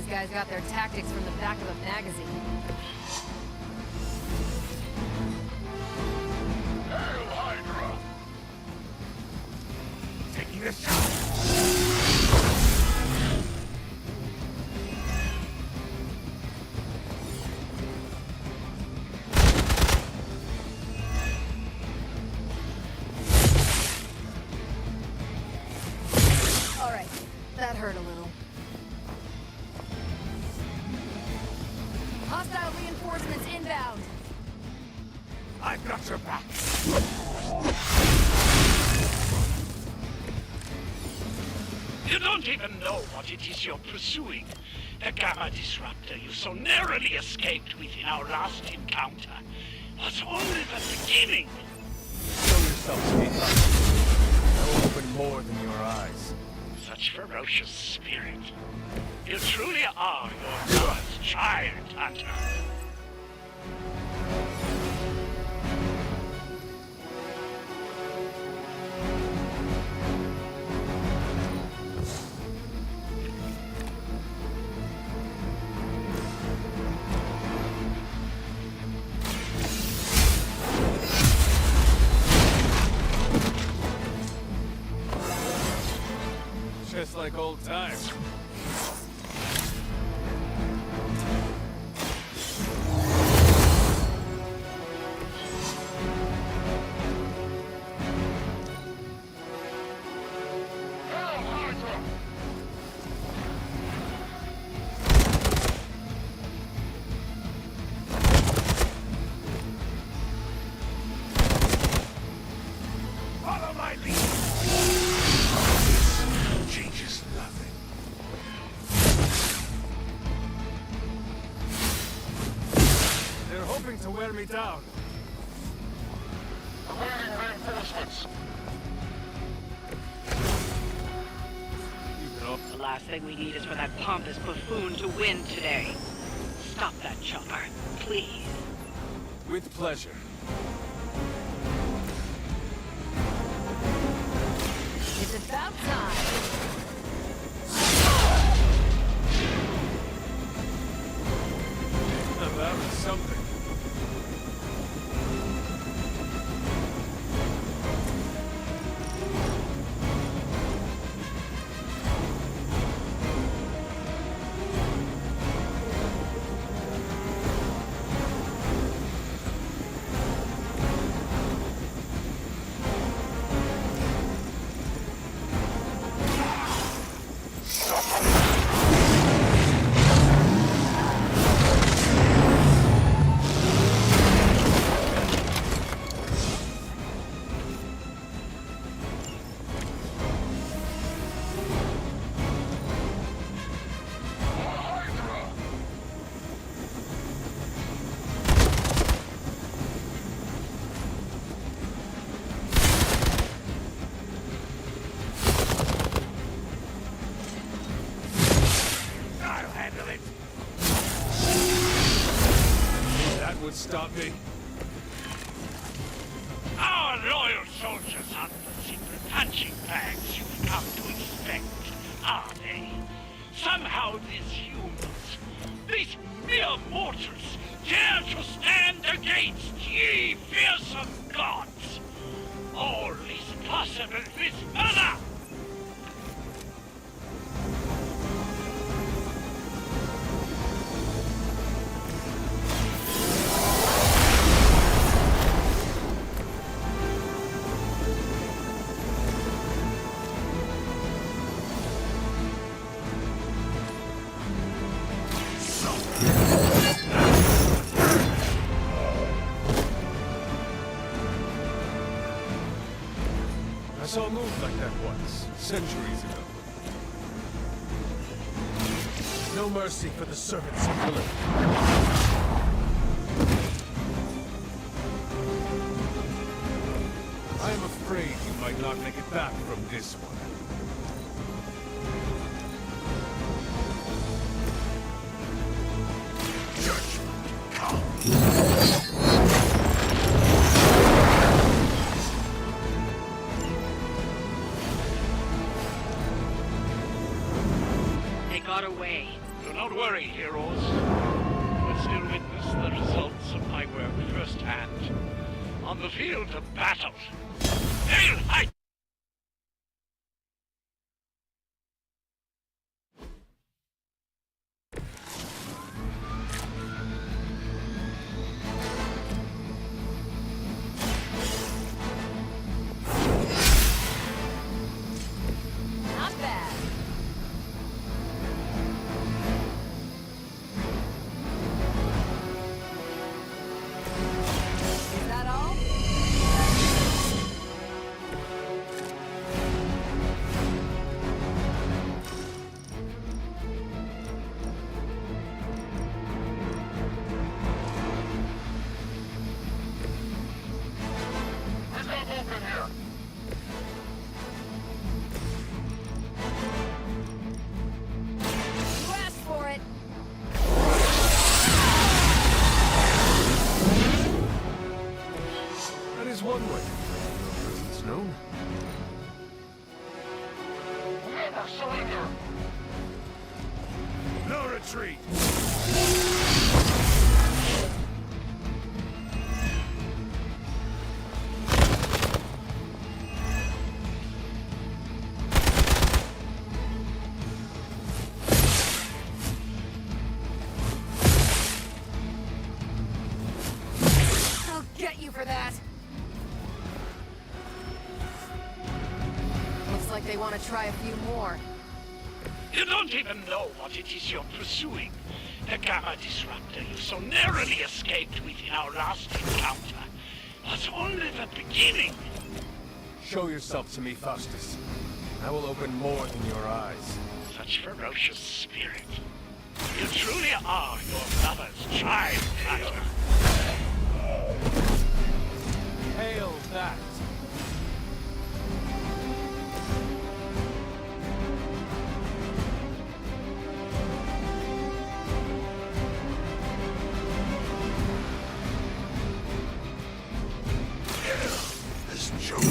Guys got their tactics from the back of a magazine. Hail Hostile reinforcements inbound. I've got your back. You don't even know what it is you're pursuing. The Gamma Disruptor you so narrowly escaped with in our last encounter was only the beginning. Show yourself, Steve. I'll open more than your eyes. Such ferocious spirit. You truly are your God's giant hunter. Just like old times. Follow my lead. Changes nothing. They're hoping to wear me down. Awaiting reinforcements. The last thing we need is for that pompous buffoon to win today. Stop that chopper, please. With pleasure. It's about time. About something. I'll handle it. That would stop me. Our loyal soldiers aren't the secret punching bags you've come to expect, are they? Somehow these humans, these mere mortals, dare to stand against ye fearsome gods. All is possible with murder! I saw a move like that once, centuries ago. No mercy for the servants of Lilith. I am afraid you might not make it back from this one. Judgment come. They got away. Do not worry, heroes. But still witness the results of my work firsthand. On the field of battle. Hail Hydra! Not bad. get you for that! Looks like they want to try a few more. You don't even know what it is you're pursuing. The Gamma Disruptor you so narrowly escaped with in our last encounter was only the beginning. Show yourself to me, Faustus. I will open more than your eyes. Such ferocious spirit. You truly are your brother's child, Hunter. Hail that! This joke.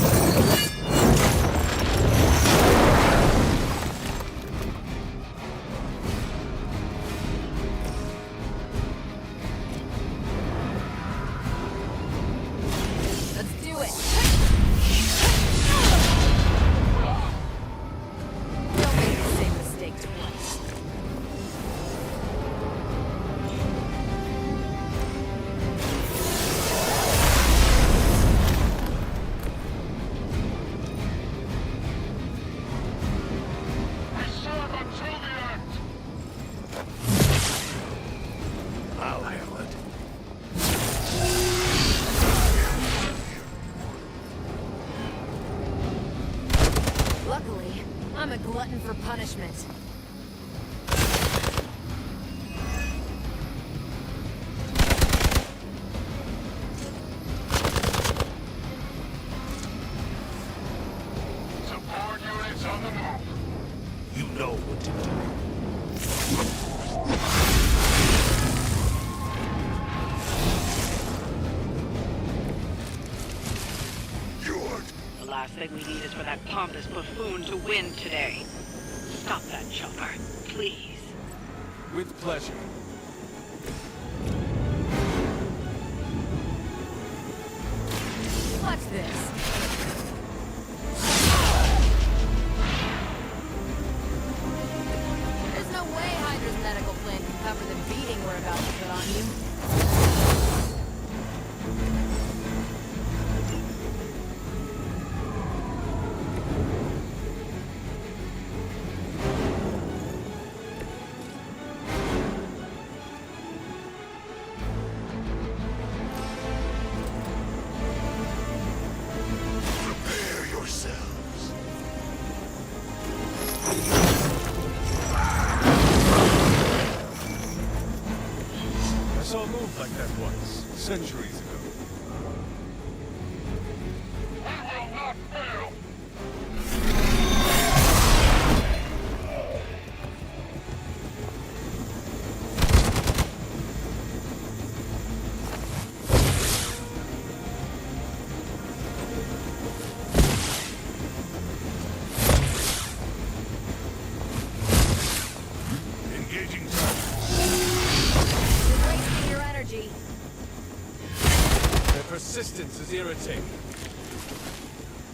Luckily, I'm a glutton for punishment. Support units on the move. You know what to do. The last thing we need is for that pompous buffoon to win today. Stop that chopper, please. With pleasure. Watch this. There's no way Hydra's medical plan can cover the beating we're about to put on you. Prepare yourselves. I saw a move like that once, centuries ago. We will not fail. Engaging target. You're wasting your energy. Their persistence is irritating.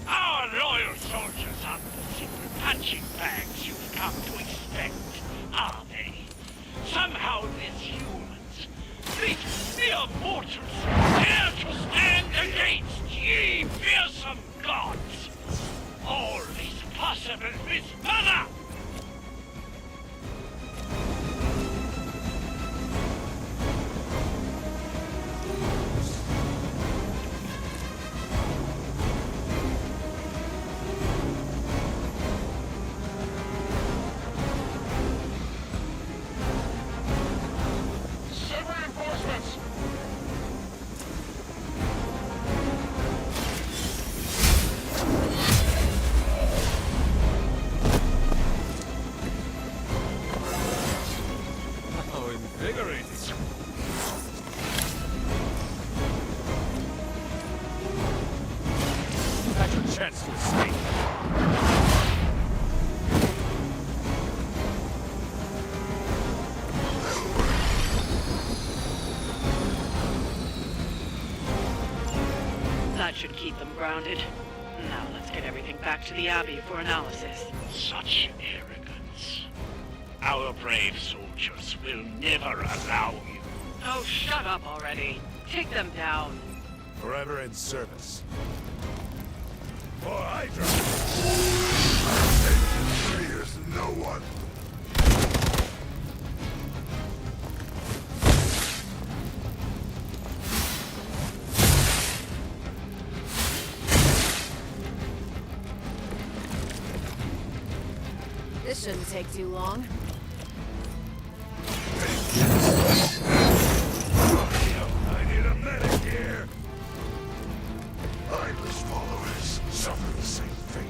Our loyal soldiers aren't the simple punching bags you've come to expect, are they? Somehow these humans, these mere mortals, dare to stand against ye fearsome gods. All is possible with Mother! Send reinforcements. How invigorating. You had your chance to escape. That should keep them grounded. Now let's get everything back to the Abbey for analysis. Such arrogance. Our brave soldiers will never allow you. Oh, shut up already. Take them down. Forever in service. For Hydra! Free as no one. This shouldn't take too long. I need a medic here! Mindless followers suffer the same fate.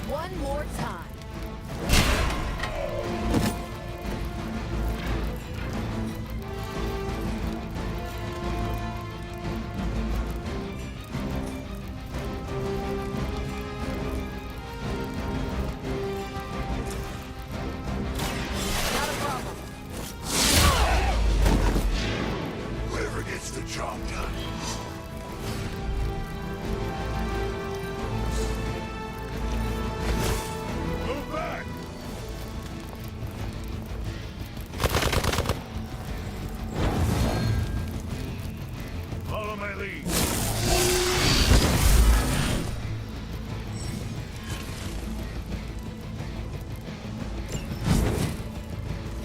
One more time. Not a problem. Whoever gets the job done. Move back! Follow my lead.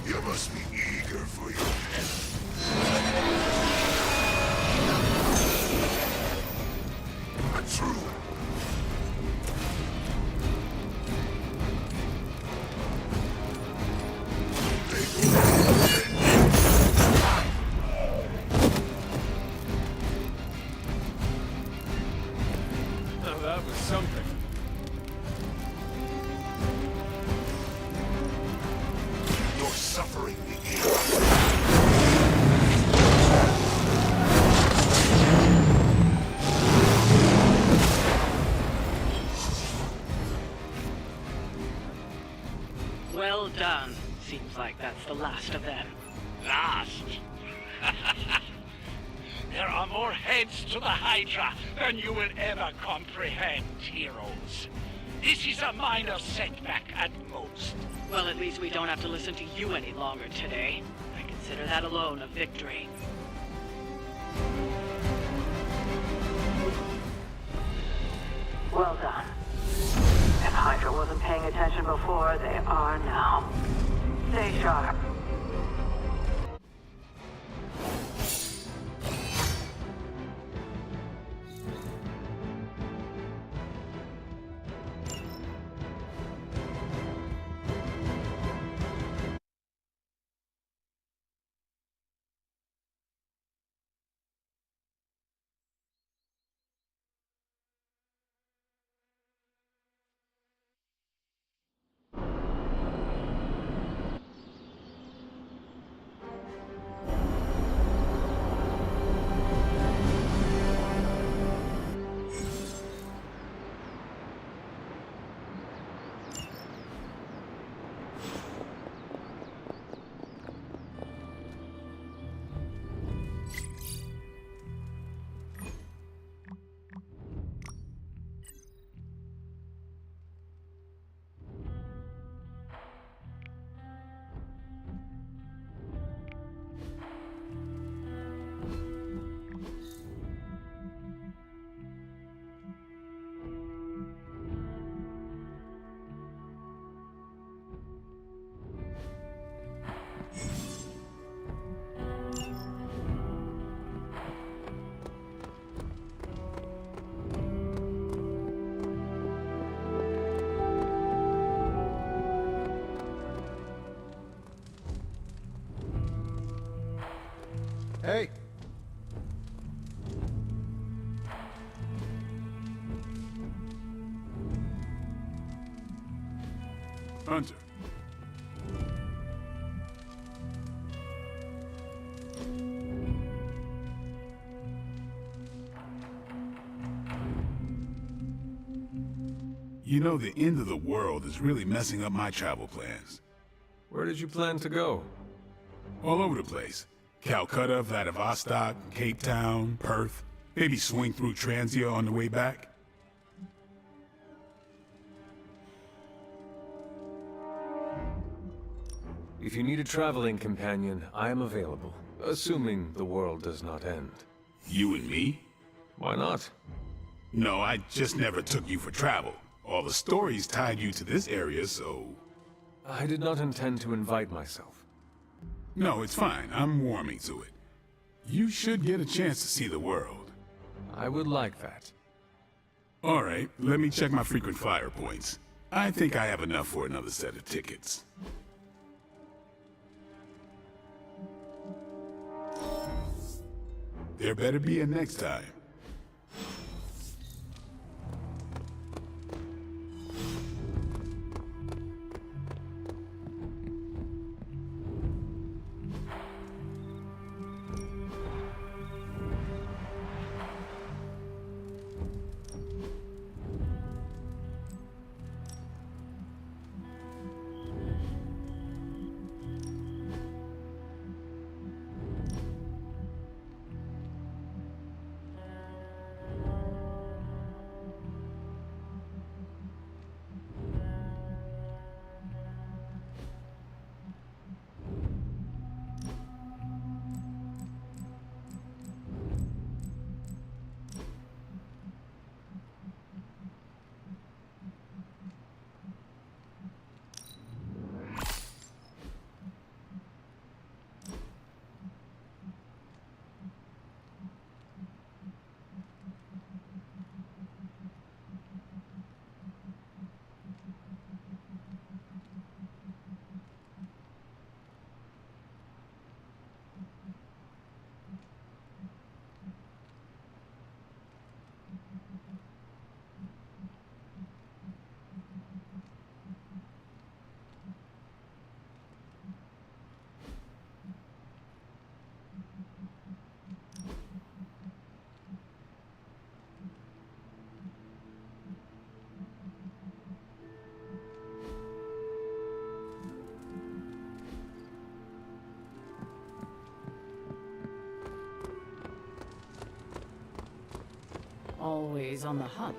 You must be eager for your death. A true Now that was something. Your suffering begins. Well done. Seems like that's the last of them. Last? There are more heads to the Hydra than you will ever comprehend, heroes. This is a minor setback at most. Well, at least we don't have to listen to you any longer today. I consider that alone a victory. Well done. If Hydra wasn't paying attention before, they are now. Stay sharp. Hey! Hunter. You know, the end of the world is really messing up my travel plans. Where did you plan to go? All over the place. Calcutta, Vladivostok, Cape Town, Perth. Maybe swing through Transia on the way back. If you need a traveling companion, I am available. Assuming the world does not end. You and me? Why not? No, I just never took you for travel. All the stories tied you to this area, so... I did not intend to invite myself. No, it's fine. I'm warming to it. You should get a chance to see the world. I would like that. Alright, let me check my frequent flyer points. I think I have enough for another set of tickets. There better be a next time. Always on the hunt.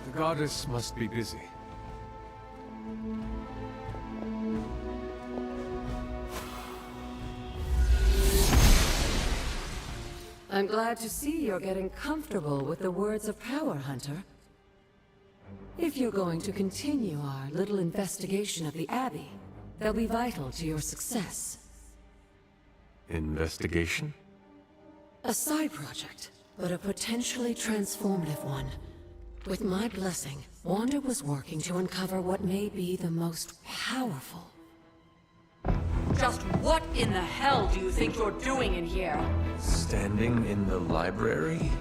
The goddess must be busy. I'm glad to see you're getting comfortable with the words of power, Hunter. If you're going to continue our little investigation of the Abbey, they'll be vital to your success. Investigation? A side project, but a potentially transformative one. With my blessing, Wanda was working to uncover what may be the most powerful. Just what in the hell do you think you're doing in here? Standing in the library?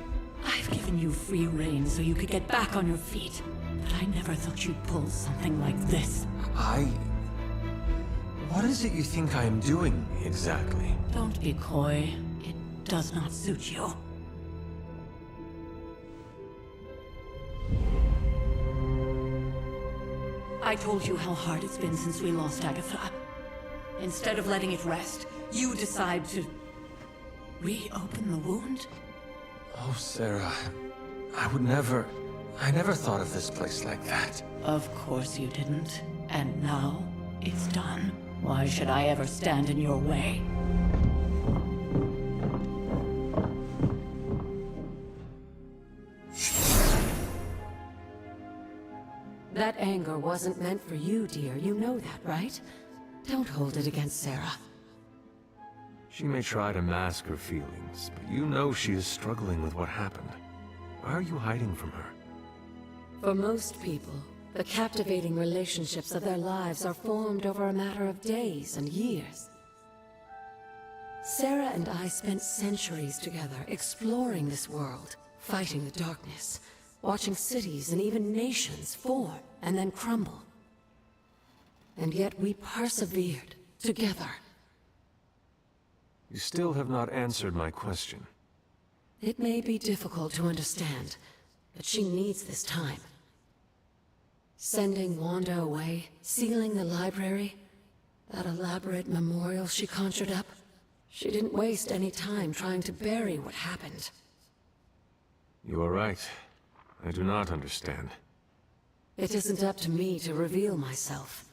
I've given you free rein so you could get back on your feet. But I never thought you'd pull something like this. What is it you think I am doing, exactly? Don't be coy. It does not suit you. I told you how hard it's been since we lost Agatha. Instead of letting it rest, you decide to... reopen the wound? Oh, Sarah. I never thought of this place like that. Of course you didn't. And now, it's done. Why should I ever stand in your way? That anger wasn't meant for you, dear. You know that, right? Don't hold it against Sarah. She may try to mask her feelings, but you know she is struggling with what happened. Why are you hiding from her? For most people, the captivating relationships of their lives are formed over a matter of days and years. Sarah and I spent centuries together exploring this world, fighting the darkness, watching cities and even nations form and then crumble. And yet we persevered, together. You still have not answered my question. It may be difficult to understand, but she needs this time. Sending Wanda away, sealing the library, that elaborate memorial she conjured up. She didn't waste any time trying to bury what happened. You are right. I do not understand. It isn't up to me to reveal myself.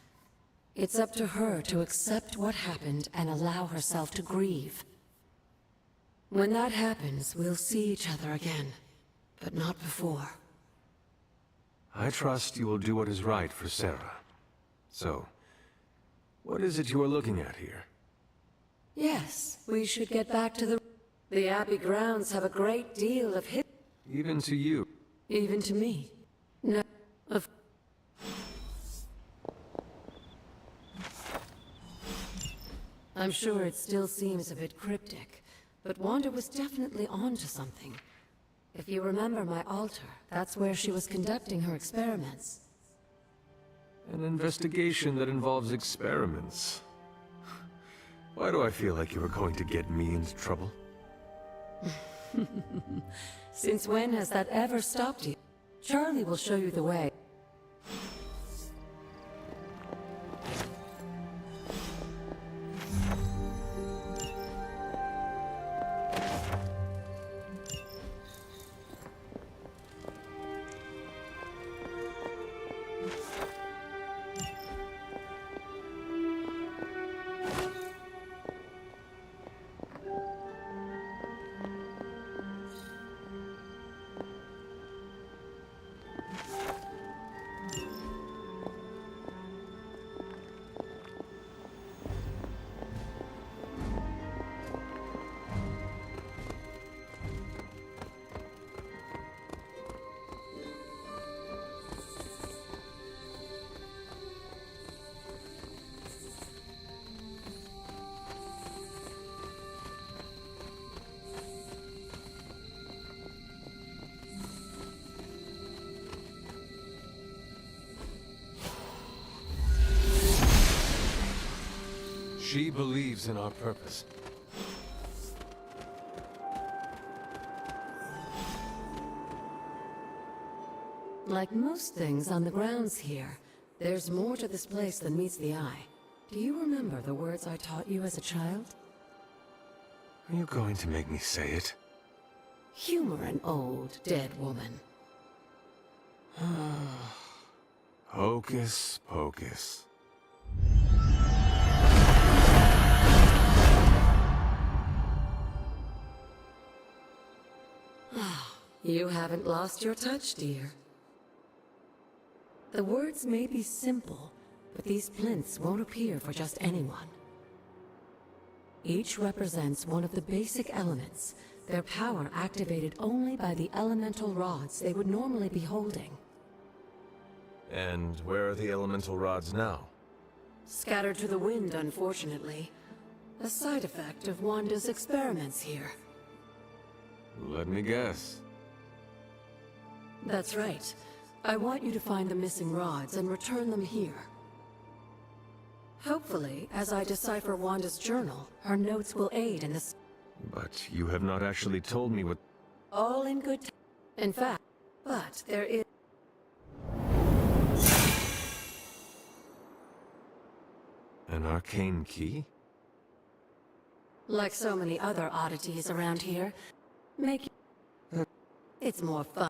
It's up to her to accept what happened and allow herself to grieve. When that happens, we'll see each other again, but not before. I trust you will do what is right for Sarah. So, what is it you are looking at here? Yes, we should get back to the... The Abbey grounds have a great deal of Even to you. Even to me. No, of... I'm sure it still seems a bit cryptic, but Wanda was definitely onto something. If you remember my altar, that's where she was conducting her experiments. An investigation that involves experiments. Why do I feel like you are going to get me into trouble? Since when has that ever stopped you? Charlie will show you the way. She believes in our purpose. Like most things on the grounds here, there's more to this place than meets the eye. Do you remember the words I taught you as a child? Are you going to make me say it? Humor an old, dead woman. Hocus pocus. You haven't lost your touch, dear. The words may be simple, but these plinths won't appear for just anyone. Each represents one of the basic elements, their power activated only by the elemental rods they would normally be holding. And where are the elemental rods now? Scattered to the wind, unfortunately. A side effect of Wanda's experiments here. Let me guess. That's right. I want you to find the missing rods and return them here. Hopefully, as I decipher Wanda's journal, her notes will aid in this. But you have not actually told me what... All in good time. In fact, but there is... An arcane key? Like so many other oddities around here, make it's more fun.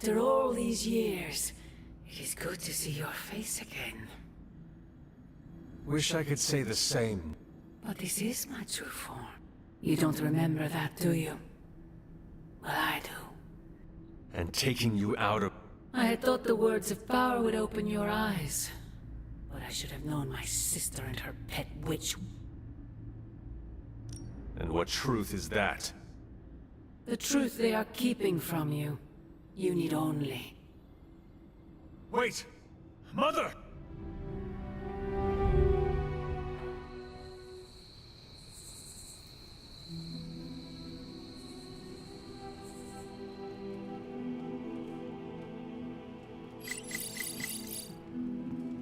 After all these years, it is good to see your face again. Wish I could say the same. But this is my true form. You don't remember that, do you? Well, I do. And taking you out of... I had thought the words of power would open your eyes. But I should have known my sister and her pet witch. And what truth is that? The truth they are keeping from you. You need only... Wait! Mother!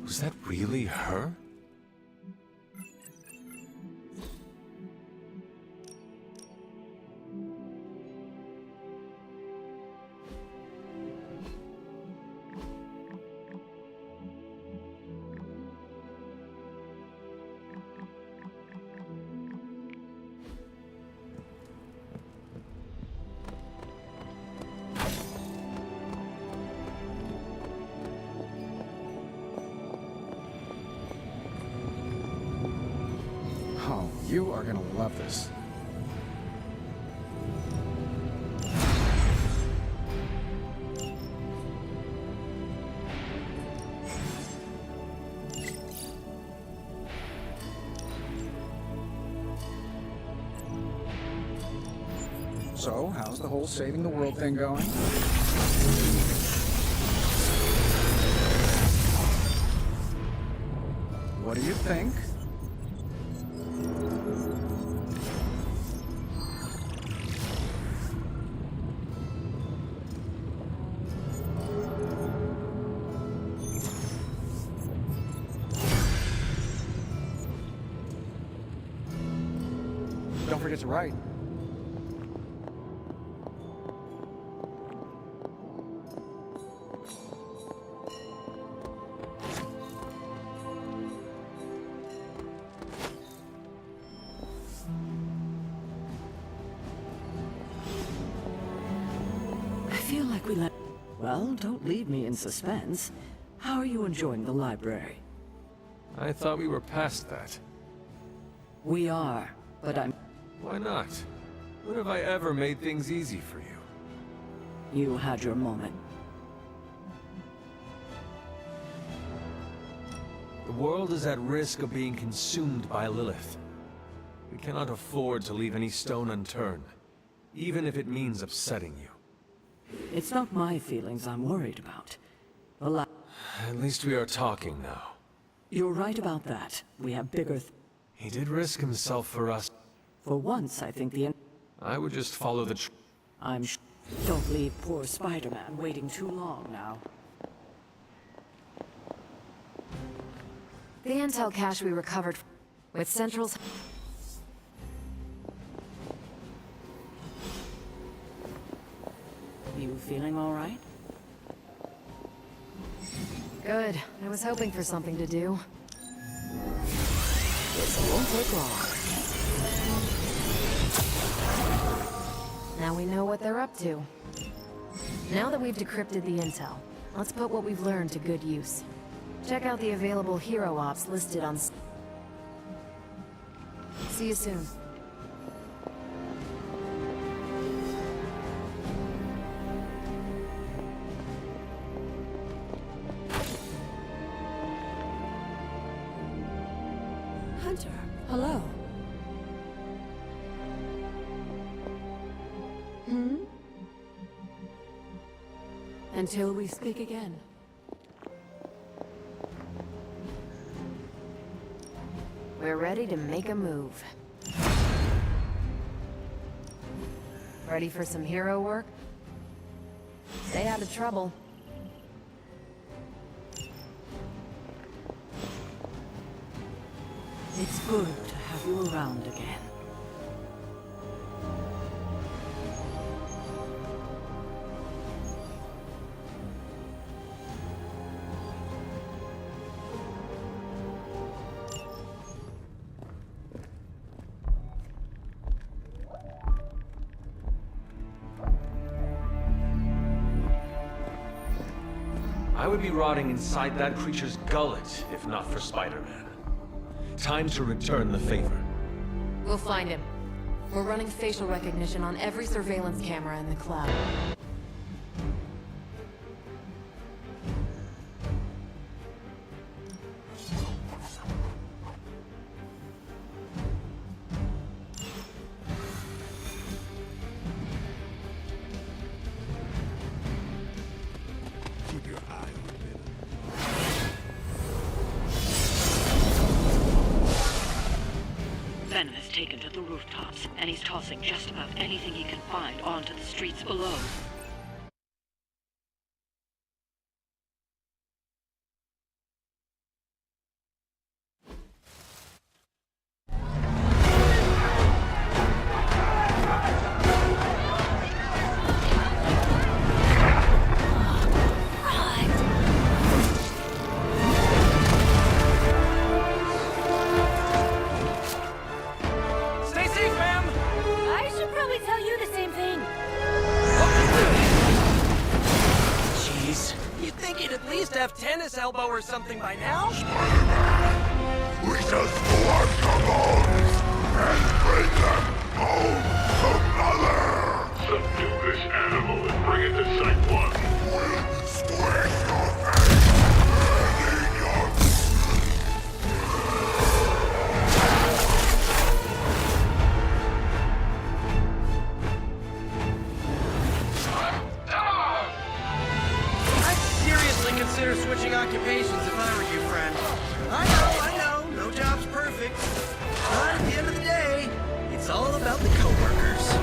Was that really her? Oh, you are gonna love this. So, how's the whole saving the world thing going? What do you think? Don't forget to write. I feel like we let... Well, don't leave me in suspense. How are you enjoying the library? I thought we were past that. We are, but I'm... Why not? When have I ever made things easy for you? You had your moment. The world is at risk of being consumed by Lilith. We cannot afford to leave any stone unturned, even if it means upsetting you. It's not my feelings I'm worried about. At least we are talking now. You're right about that. We have bigger He did risk himself for us. For once, I think the... I would just follow the Don't leave poor Spider-Man waiting too long now. The intel cache we recovered with Central's... You feeling all right? Good. I was hoping for something to do. This won't take long. Now we know what they're up to. Now that we've decrypted the intel, let's put what we've learned to good use. Check out the available hero ops listed on... See you soon. Hunter, hello. Until we speak again. We're ready to make a move. Ready for some hero work? Stay out of trouble. It's good to have you around again. would be rotting inside that creature's gullet if not for Spider-Man. Time to return the favor. We'll find him. We're running facial recognition on every surveillance camera in the cloud. Keep your eye on it. Venom has taken to the rooftops, and he's tossing just about anything he can find onto the streets below. Stay safe, ma'am! I should probably tell you the same thing. Jeez, you'd think he'd at least have tennis elbow or something by now? We just want bones and bring them home to Mother! Subdue this animal and bring it to Site 1. We'll squish your face and eat your... I'd seriously consider switching occupations if I were you, friend. I know, no job's perfect. But at the end of the day, it's all about the coworkers.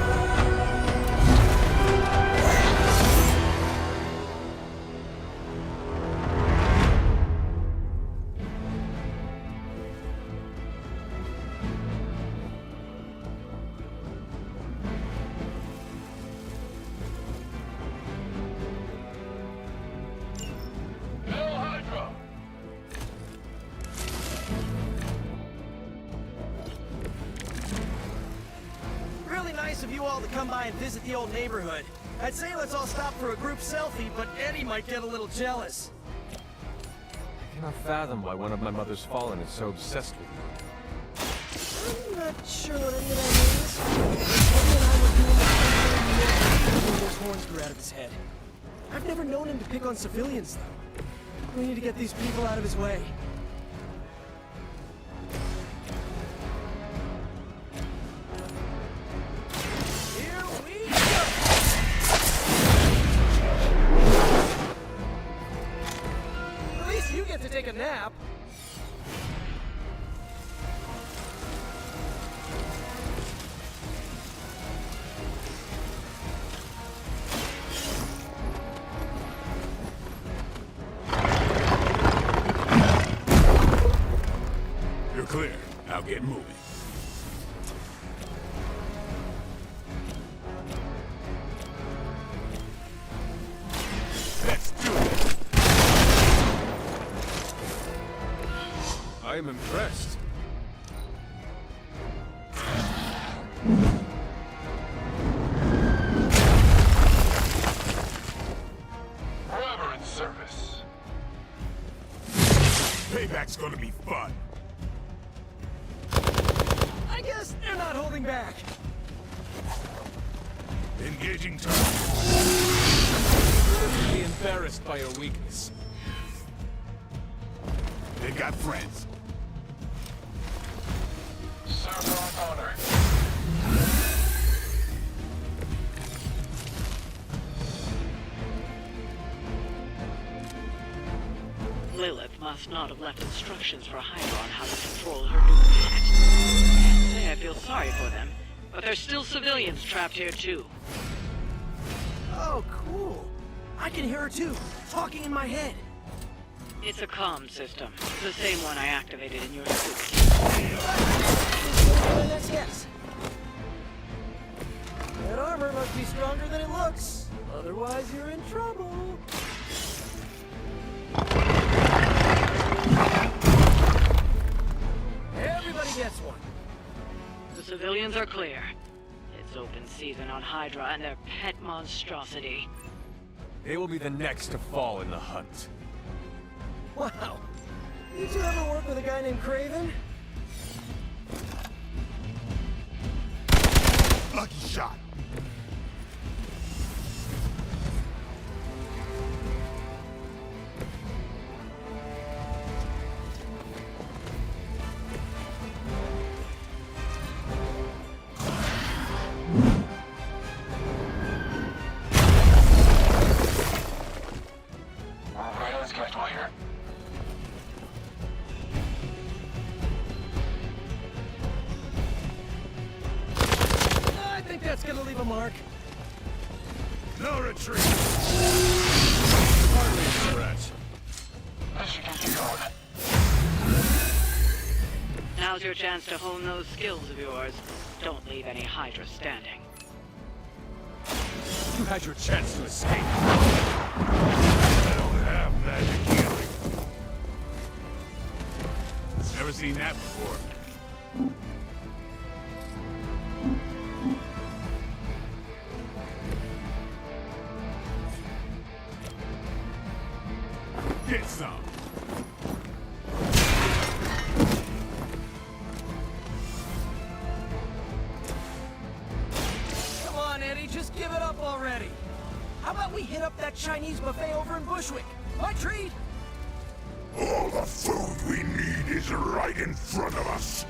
Really nice of you all to come by and visit the old neighborhood. I'd say let's all stop for a group selfie, but Eddie might get a little jealous. I cannot fathom why one of my mother's fallen is so obsessed with you. I'm not sure what any of that means. Eddie and I were doing the same thing when those horns grew out of his head. I've never known him to pick on civilians, though. We need to get these people out of his way. Here we go! At least you get to take a nap. You're clear. Now get moving. Let's do it. I am impressed. Forever in service. Payback's gonna be fun. I guess they're not holding back. Engaging target. Be embarrassed by your weakness. They got friends. Serve our honor. Lilith must not have left instructions for Hydra on how to control her new planet. Can't say I feel sorry for them, but there's still civilians trapped here too. Oh, cool. I can hear her too, talking in my head. It's a comm system, the same one I activated in your suit. Let's guess. That armor must be stronger than it looks. Otherwise, you're in trouble. Everybody gets one. The civilians are clear. It's open season on Hydra and their pet monstrosity. They will be the next to fall in the hunt. Wow. Did you ever work with a guy named Craven? Lucky shot. Right on schedule here. I think that's gonna leave a mark. No retreat. Hardly a stretch. This should get you going. Now's your chance to hone those skills of yours. Don't leave any Hydra standing. You had your chance to escape. I don't have magic healing. Never seen that before. Get some. Come on, Eddie, just give it up already. How about we hit up that Chinese buffet over in Bushwick? My treat! All the food we need is right in front of us.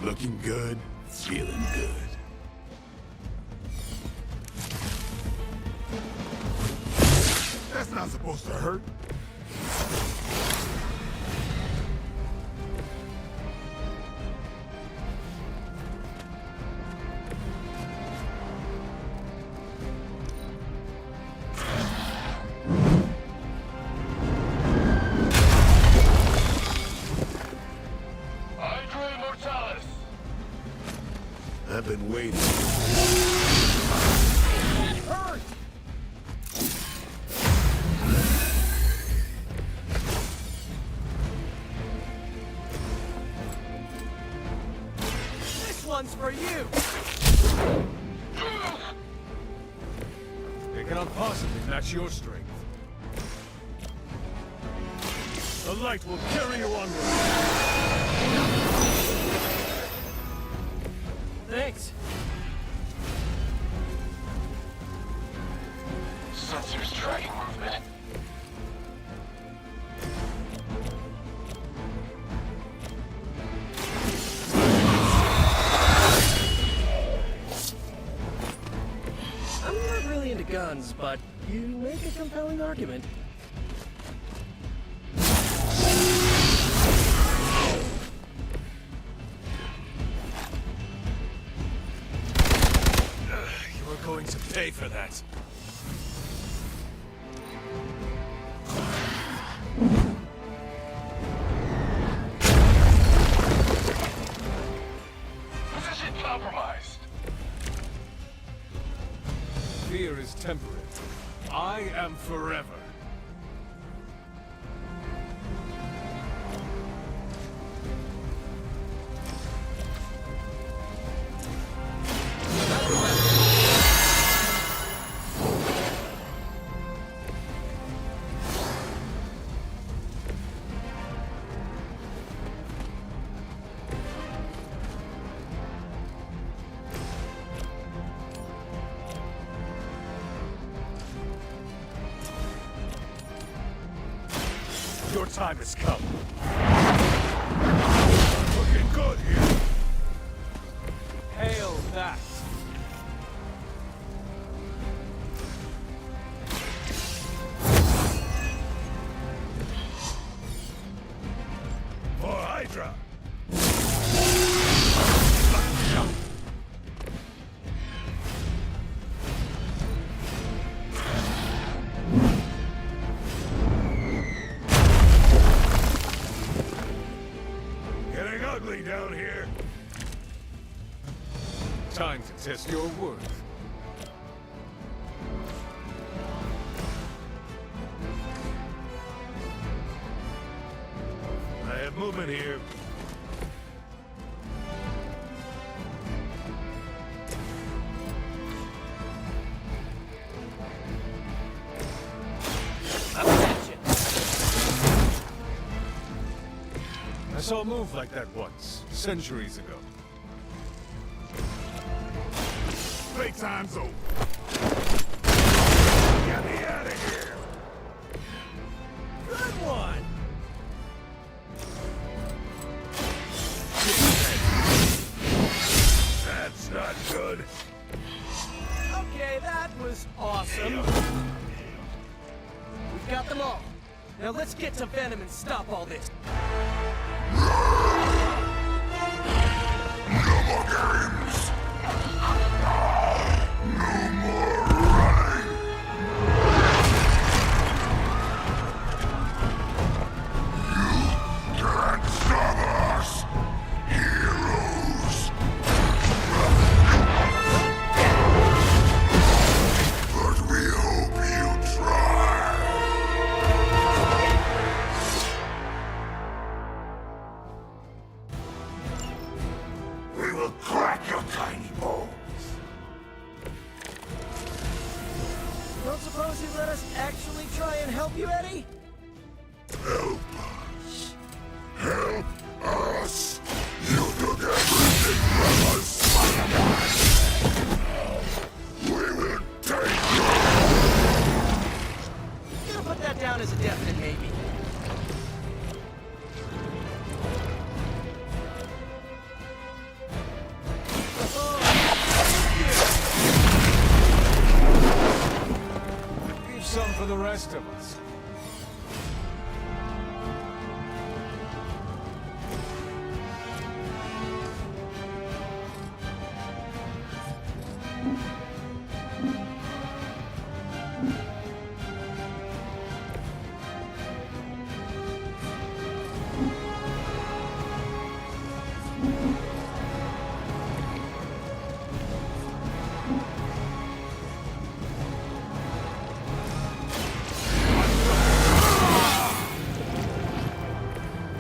Looking good, feeling good. That's not supposed to hurt. Hydra Immortalis! I've been waiting. Hurt! This one's for you! It cannot possibly match your strength. The light will carry you onward. Thanks. Sensors tracking movement. I'm not really into guns, but you make a compelling argument. You are going to pay for that. Position compromised. Fear is temporary. I am forever. Your time has come. Looking good here. Hail that. For Hydra. Getting ugly down here. Time to test your worth. got movement here. I saw a move like that once, centuries ago. Playtime's over. Get me out of here. Good one! That's not good. Okay, that was awesome. We've got them all. Now let's get to Venom and stop all this. No more games. No more running. You can't stop us, heroes. But we hope you try. We will crack your tiny bones. Don't suppose you'd let us actually try and help you, Eddie? Help us. Help us. You took everything from us, Spider-Man. We will take you. Gonna put that down as a definite maybe. Leave some for the rest of us.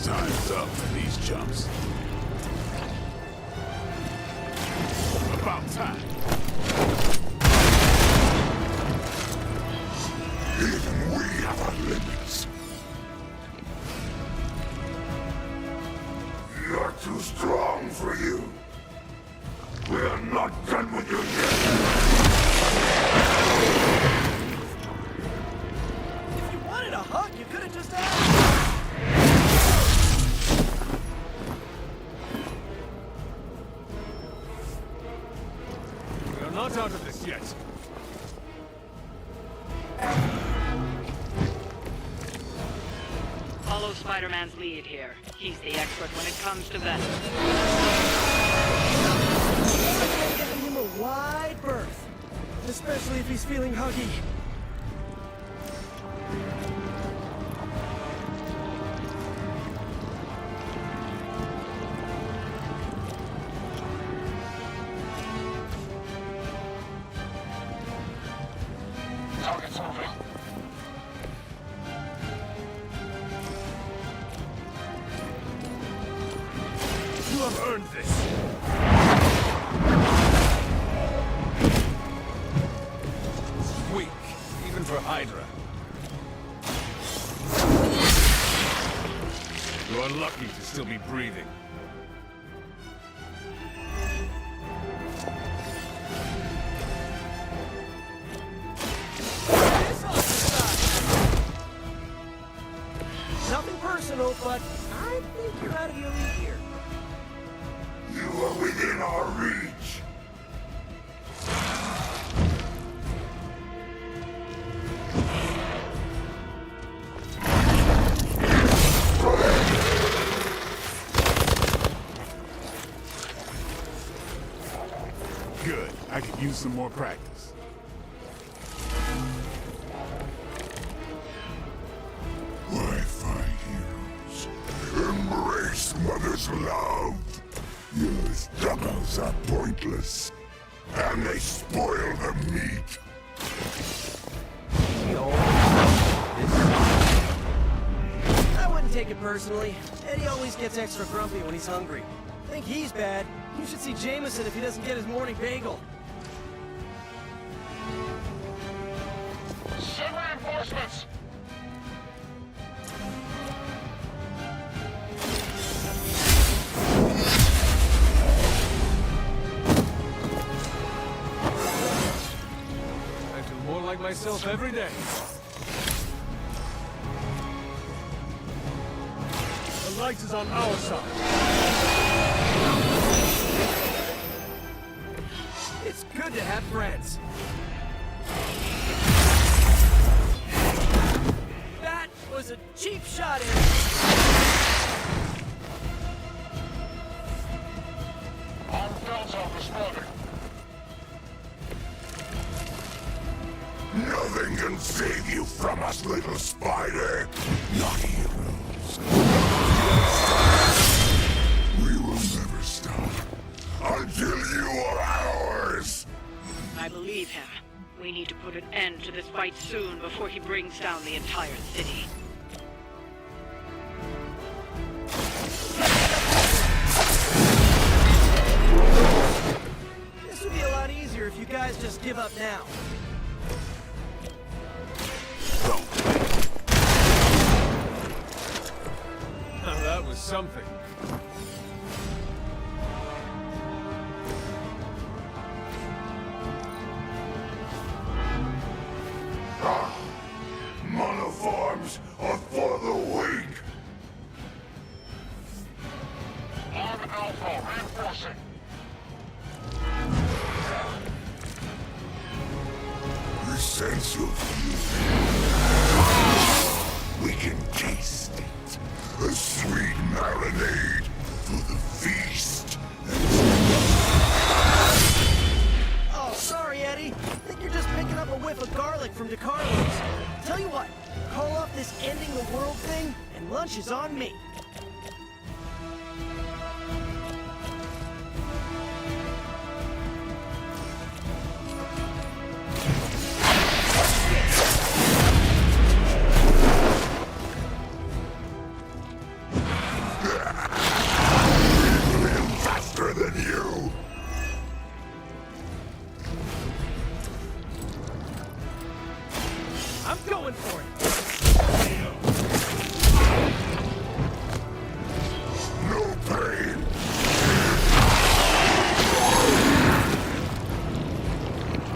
Time's up for these chumps. About time. Even we have our limits. You're too strong for you. We're not done with you yet. If you wanted a hug, you could have just asked. We are not out of this yet. Follow Spider-Man's lead here. He's the expert when it comes to Venom. Giving him a wide berth. Especially if he's feeling huggy. Target's moving. You have earned this. Weak, even for Hydra. You're lucky to still be breathing. Nothing personal, but I think you're out of your league here. You are within our reach. Good. I could use some more practice. Why fight heroes? Embrace Mother's love. Your struggles are pointless, and they spoil the meat. I wouldn't take it personally. Eddie always gets extra grumpy when he's hungry. Think he's bad. You should see Jameson if he doesn't get his morning bagel. Send reinforcements! I feel more like myself every day. The light is on our side. It's good to have friends. That was a cheap shot, Eddie. Armed fells are responding. Nothing can save you from us, little spider. Not heroes. We will never stop until you are ours. I believe him. We need to put an end to this fight soon before he brings down the entire city. This would be a lot easier if you guys just give up now. Now that was something. Monoforms are for the weak. Arm Alpha reinforcing. We sense your fury. We can taste it. A sweet marinade for the feast. Oh, sorry, Eddie. Think you're just picking up a whiff of garlic from DeCarlo's. Tell you what, call off this ending the world thing, and lunch is on me. Faster than you. I'm going for it. No pain.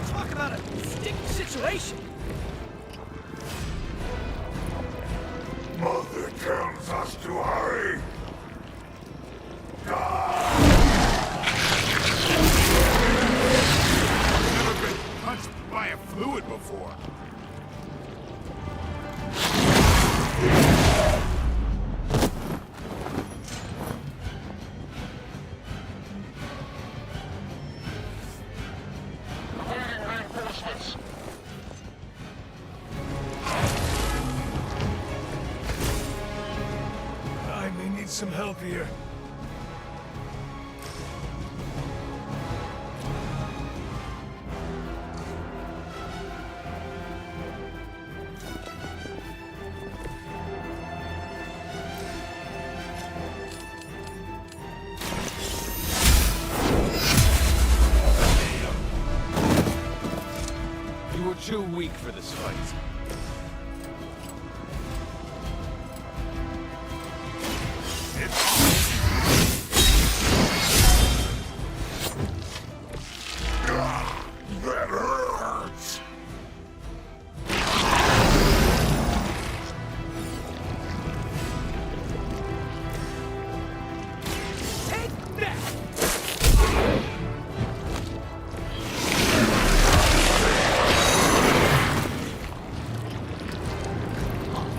Talk about a sticky situation. Mother tells us to hurry. Never been punched by a fluid before. Awaiting reinforcements. I may need some help here. You were too weak for this fight. That hurts. Take that!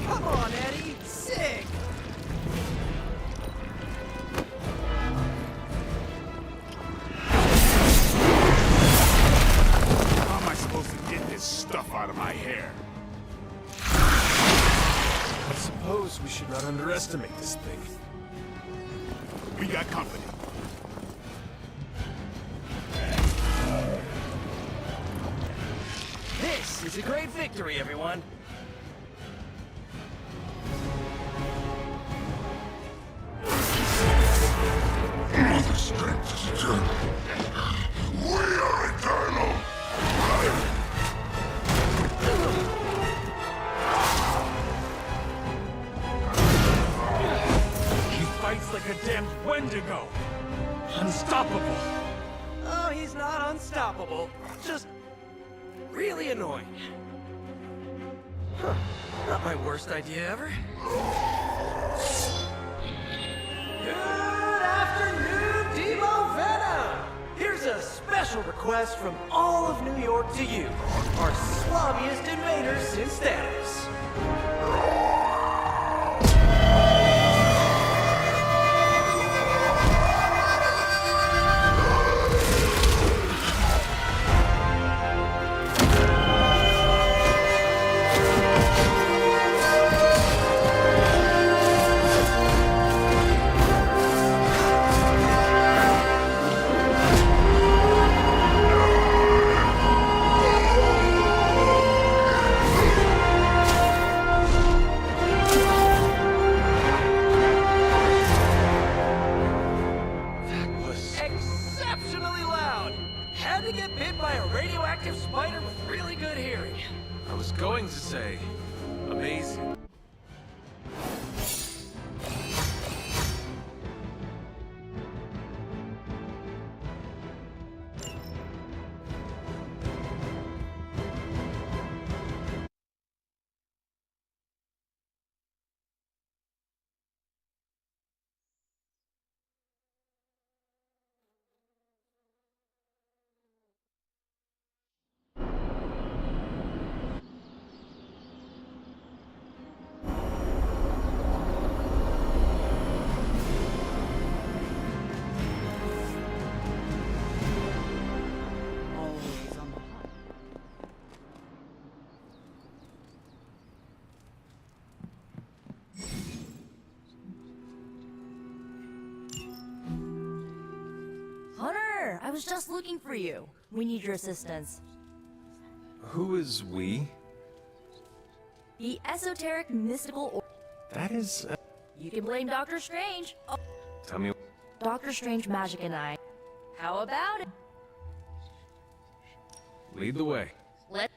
Come on, Eddie! Sick! How am I supposed to get this stuff out of my hair? I suppose we should not underestimate this thing. We got company. This is a great victory, everyone. he's not unstoppable. Just really annoying. Huh. Not my worst idea ever. Good afternoon, Devo Venom! Here's a special request from all of New York to you, our slobbiest invaders since Thanos. Exceptionally loud! Had to get bit by a radioactive spider with really good hearing. I was going to say, amazing. Hunter, I was just looking for you. We need your assistance. Who is we? The esoteric mystical That is... You can blame Doctor Strange. Oh, Tell me... Doctor Strange, Magic, and I. How about it? Lead the way. Let...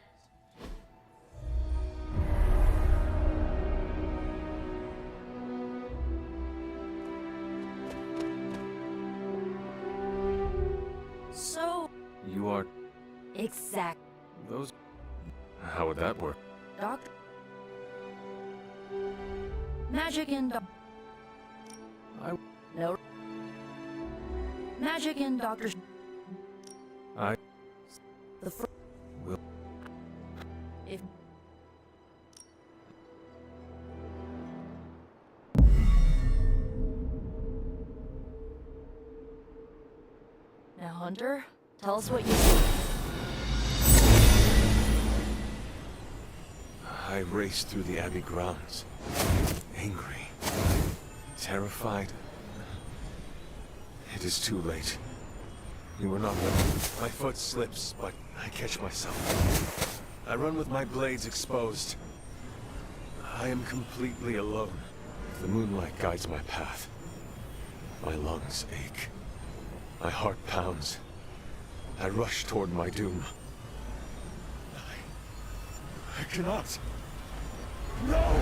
So... You are... Exact. Those... How would that work? Doctor... Magic and... I... No. Magic and Doctor... I... The fr... Will... If... Now, Hunter, tell us what you see. I raced through the Abbey grounds. Angry. Terrified. It is too late. You were not ready. My foot slips, but I catch myself. I run with my blades exposed. I am completely alone. The moonlight guides my path. My lungs ache. My heart pounds. I rush toward my doom. I cannot. No!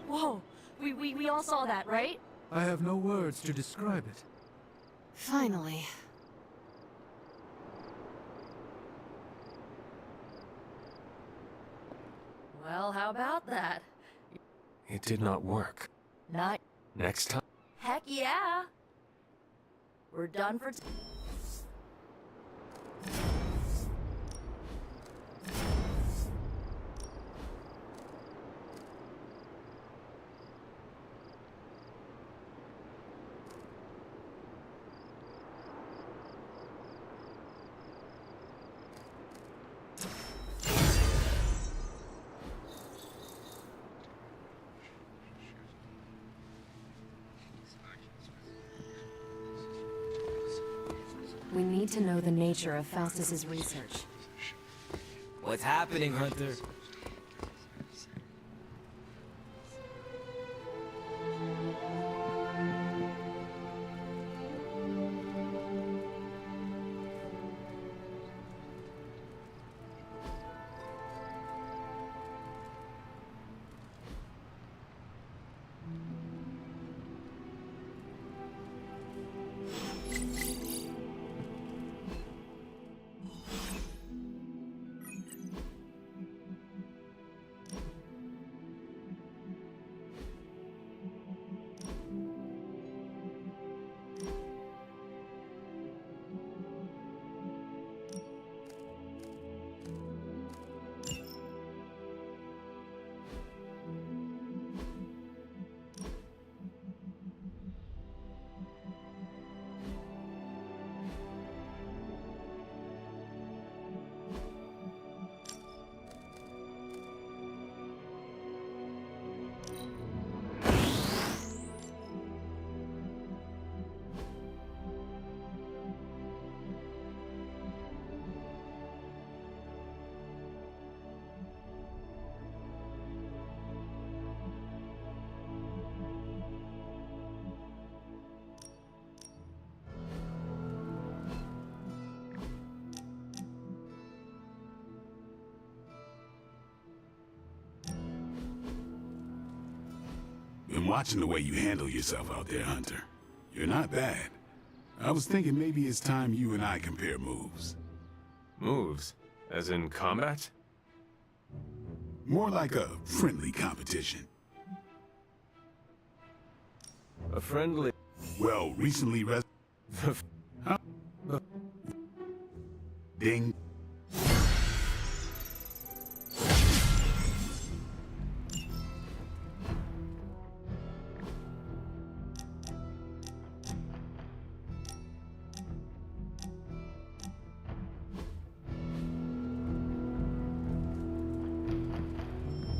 Whoa! We all saw that, right? I have no words to describe it. Finally. Well, how about that? It did not work. Not... Next time. Heck yeah! We're done for... We need to know the nature of Faustus's research. What's happening, Hunter? been watching the way you handle yourself out there, Hunter. You're not bad. I was thinking maybe it's time you and I compare moves. Moves? As in combat? More like a friendly competition. A friendly... Well, recently Huh? Ding.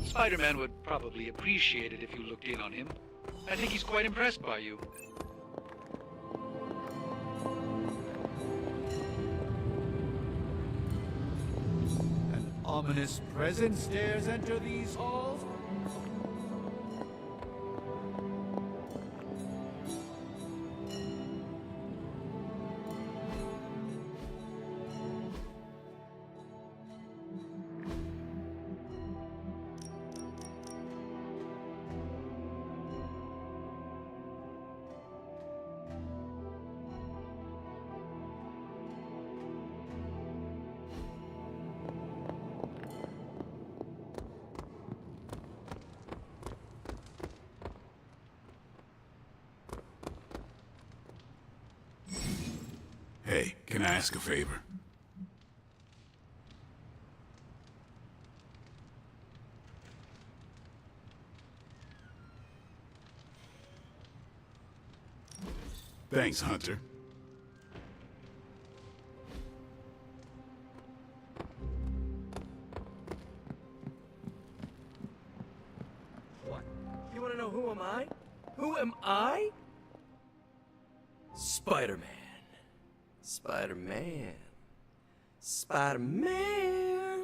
Spider-Man would probably appreciate it if you looked in on him. I think he's quite impressed by you. An ominous presence dares enter these halls? Hey, can I ask a favor? Thanks, Hunter. What? You want to know who am I? Who am I? Spider-Man. Spider-Man. Spider-Man.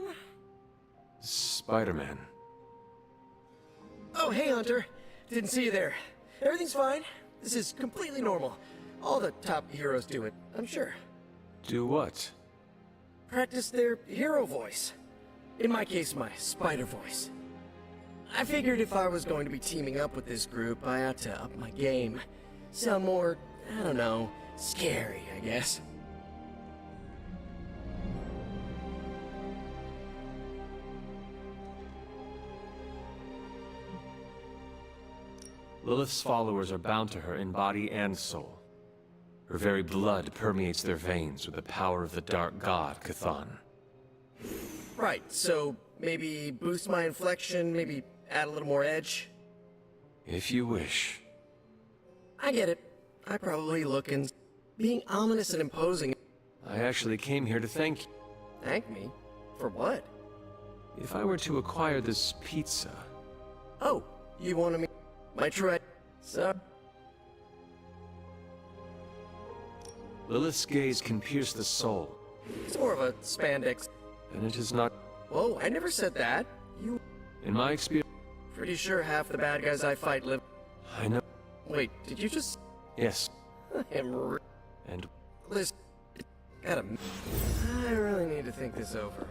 Spider-Man. Oh, hey, Hunter. Didn't see you there. Everything's fine. This is completely normal. All the top heroes do it, I'm sure. Do what? Practice their hero voice. In my case, my spider voice. I figured if I was going to be teaming up with this group, I ought to up my game. Sound more, I don't know, scary, I guess. Lilith's followers are bound to her in body and soul. Her very blood permeates their veins with the power of the dark god, Chthon. Right, so maybe boost my inflection, maybe add a little more edge? If you wish. I get it. I probably look and being ominous and imposing. I actually came here to thank you. Thank me? For what? If I were to acquire this pizza... Oh, you wanted me... My true... So... Lilith's gaze can pierce the soul. It's more of a spandex... And it is not... Whoa, I never said that. You... In my experience... Pretty sure half the bad guys I fight live... I know... Wait, did you just... Yes. I am... And... Listen... Gotta... I really need to think this over.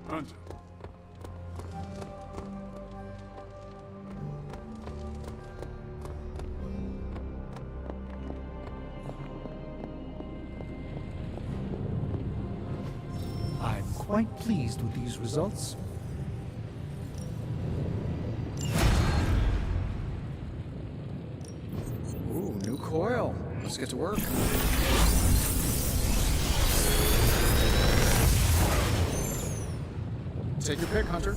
Hunter. I'm quite pleased with these results. Ooh, new coil. Let's get to work. Take your pick, Hunter.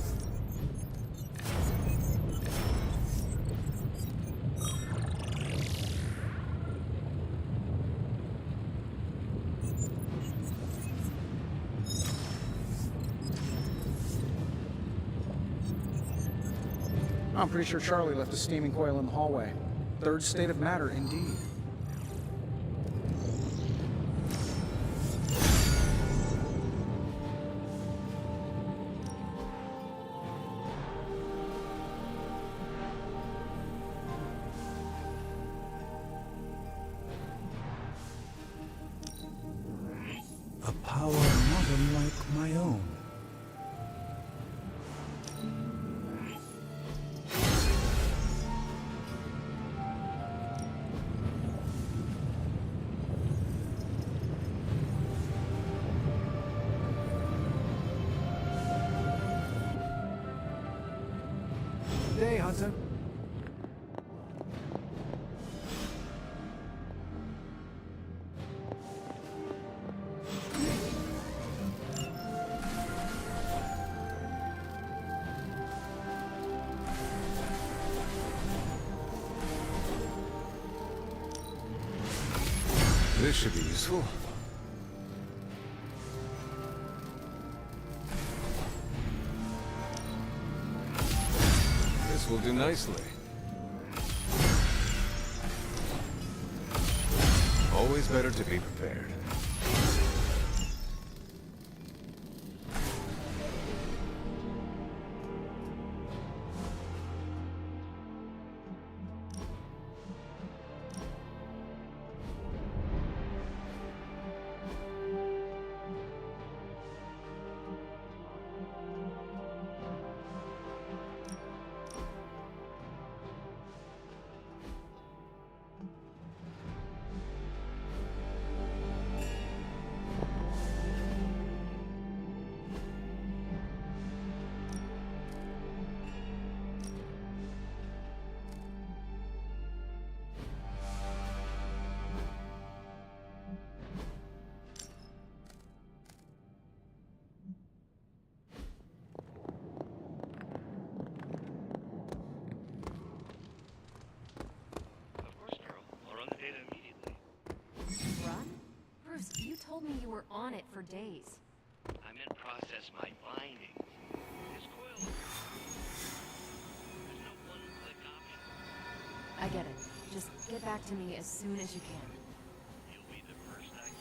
I'm pretty sure Charlie left a steaming coil in the hallway. Third state of matter, indeed. day, Hunter. This should be useful. This will do nicely. Always better to be prepared. You told me you were on it for days. I meant process my findings. This coil. There's no one-click option. I get it. Just get back to me as soon as you can. You'll be the first I see.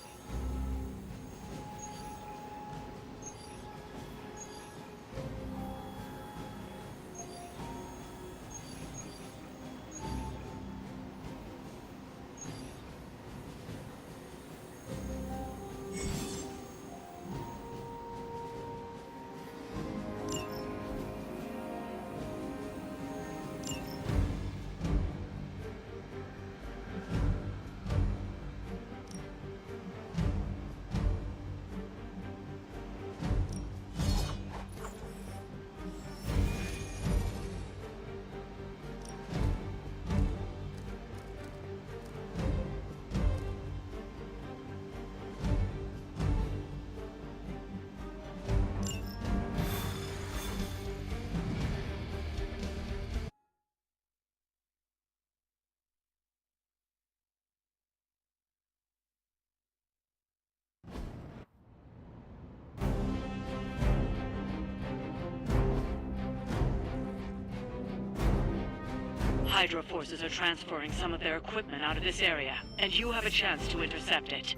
Hydra forces are transferring some of their equipment out of this area, and you have a chance to intercept it.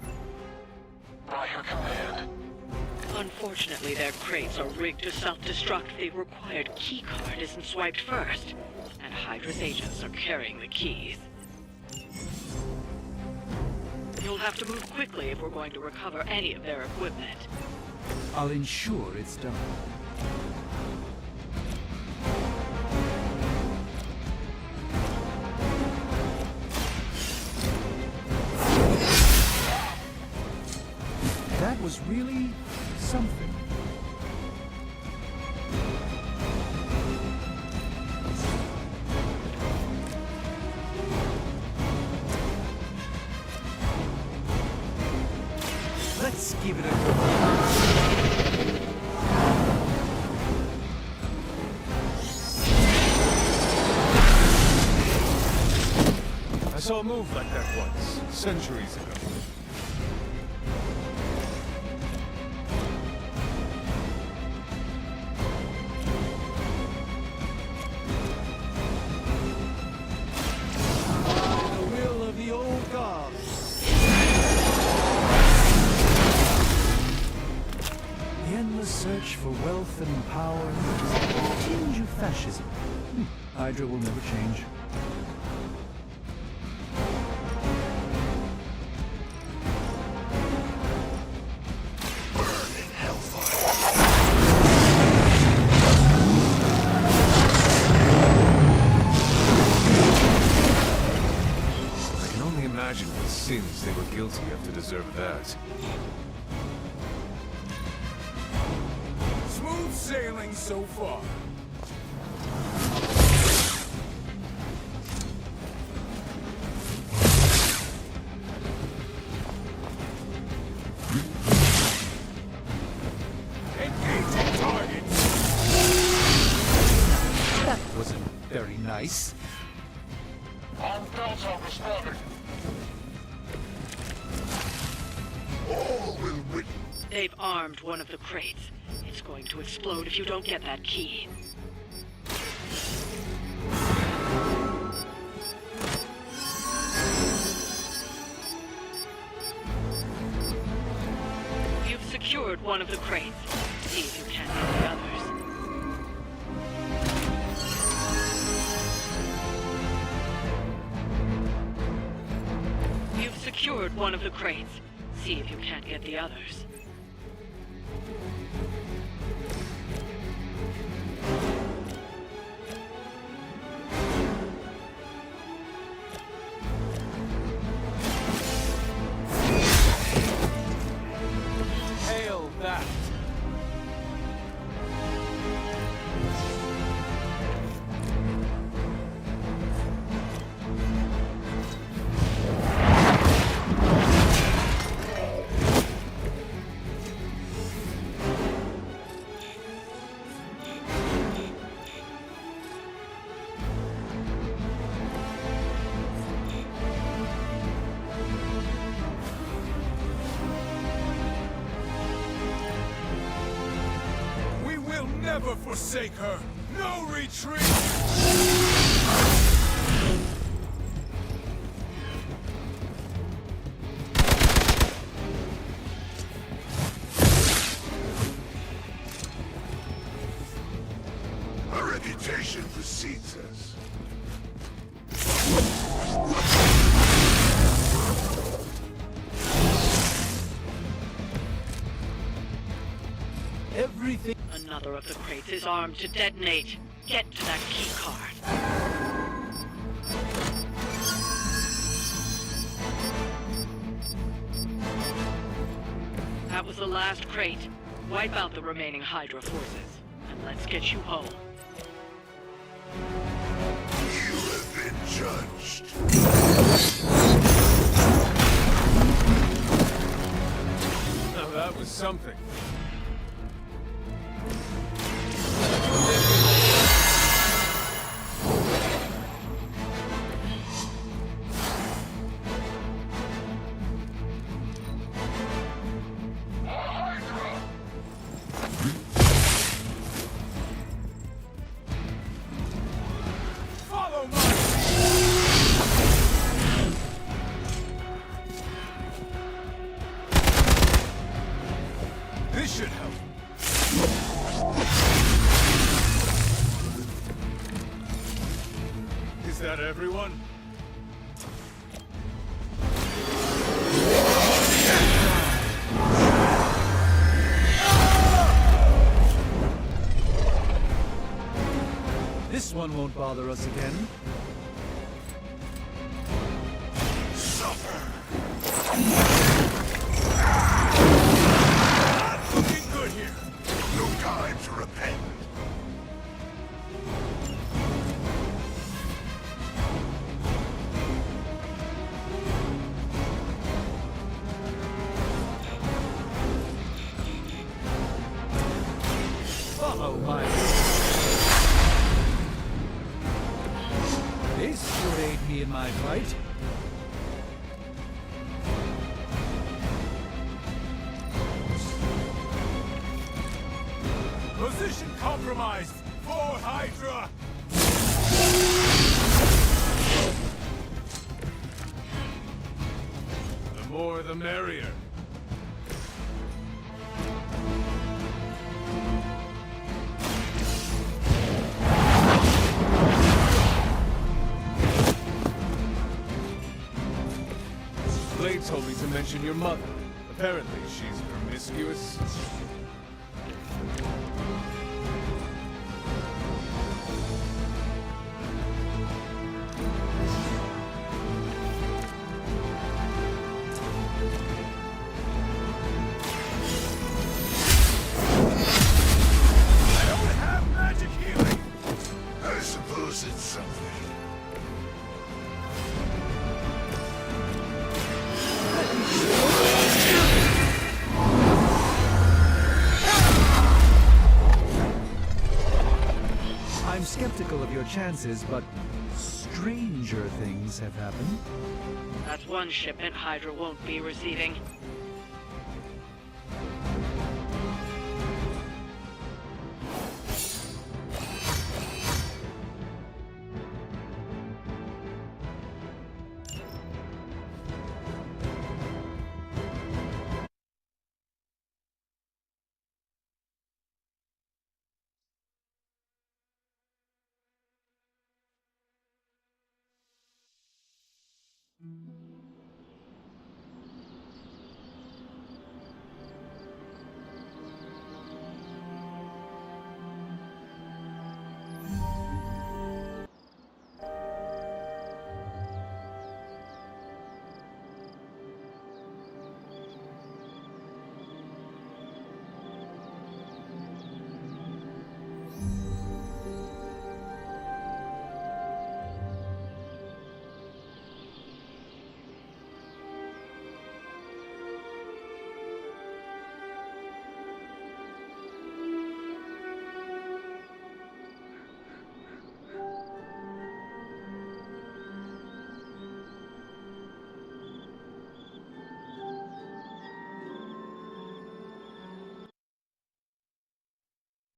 By your command. Unfortunately, their crates are rigged to self-destruct if the required keycard isn't swiped first, and Hydra's agents are carrying the keys. You'll have to move quickly if we're going to recover any of their equipment. I'll ensure it's done. That was really something. Let's give it a go. I saw a move like that once, centuries ago. Search for wealth and power, a tinge of fascism. Hydra will never change. Burn in hellfire. I can only imagine what sins they were guilty of to deserve that. Smooth sailing so far. nice. On Delta responding. All will witness. They've armed one of the crates. It's going to explode if you don't get that key. You've secured one of the crates. See if you can get the others. You've secured one of the crates. See if you can't get the others. Hail that! We will never forsake her! No retreat! Our reputation precedes us. Everything. Another of the crates is armed to detonate. Get to that key card. That was the last crate. Wipe out the remaining Hydra forces, and let's get you home. You have been judged. Now that was something. Follow me! This should help. Is that everyone? This one won't bother us again. Not looking good here. No time to repent. Follow my... This should aid me in my fight. Position compromised. For Hydra. The more the merrier. Blade told me to mention your mother. Apparently, she's promiscuous. I don't have magic healing. I suppose it's something. I'm skeptical of your chances, but stranger things have happened. That's one shipment Hydra won't be receiving.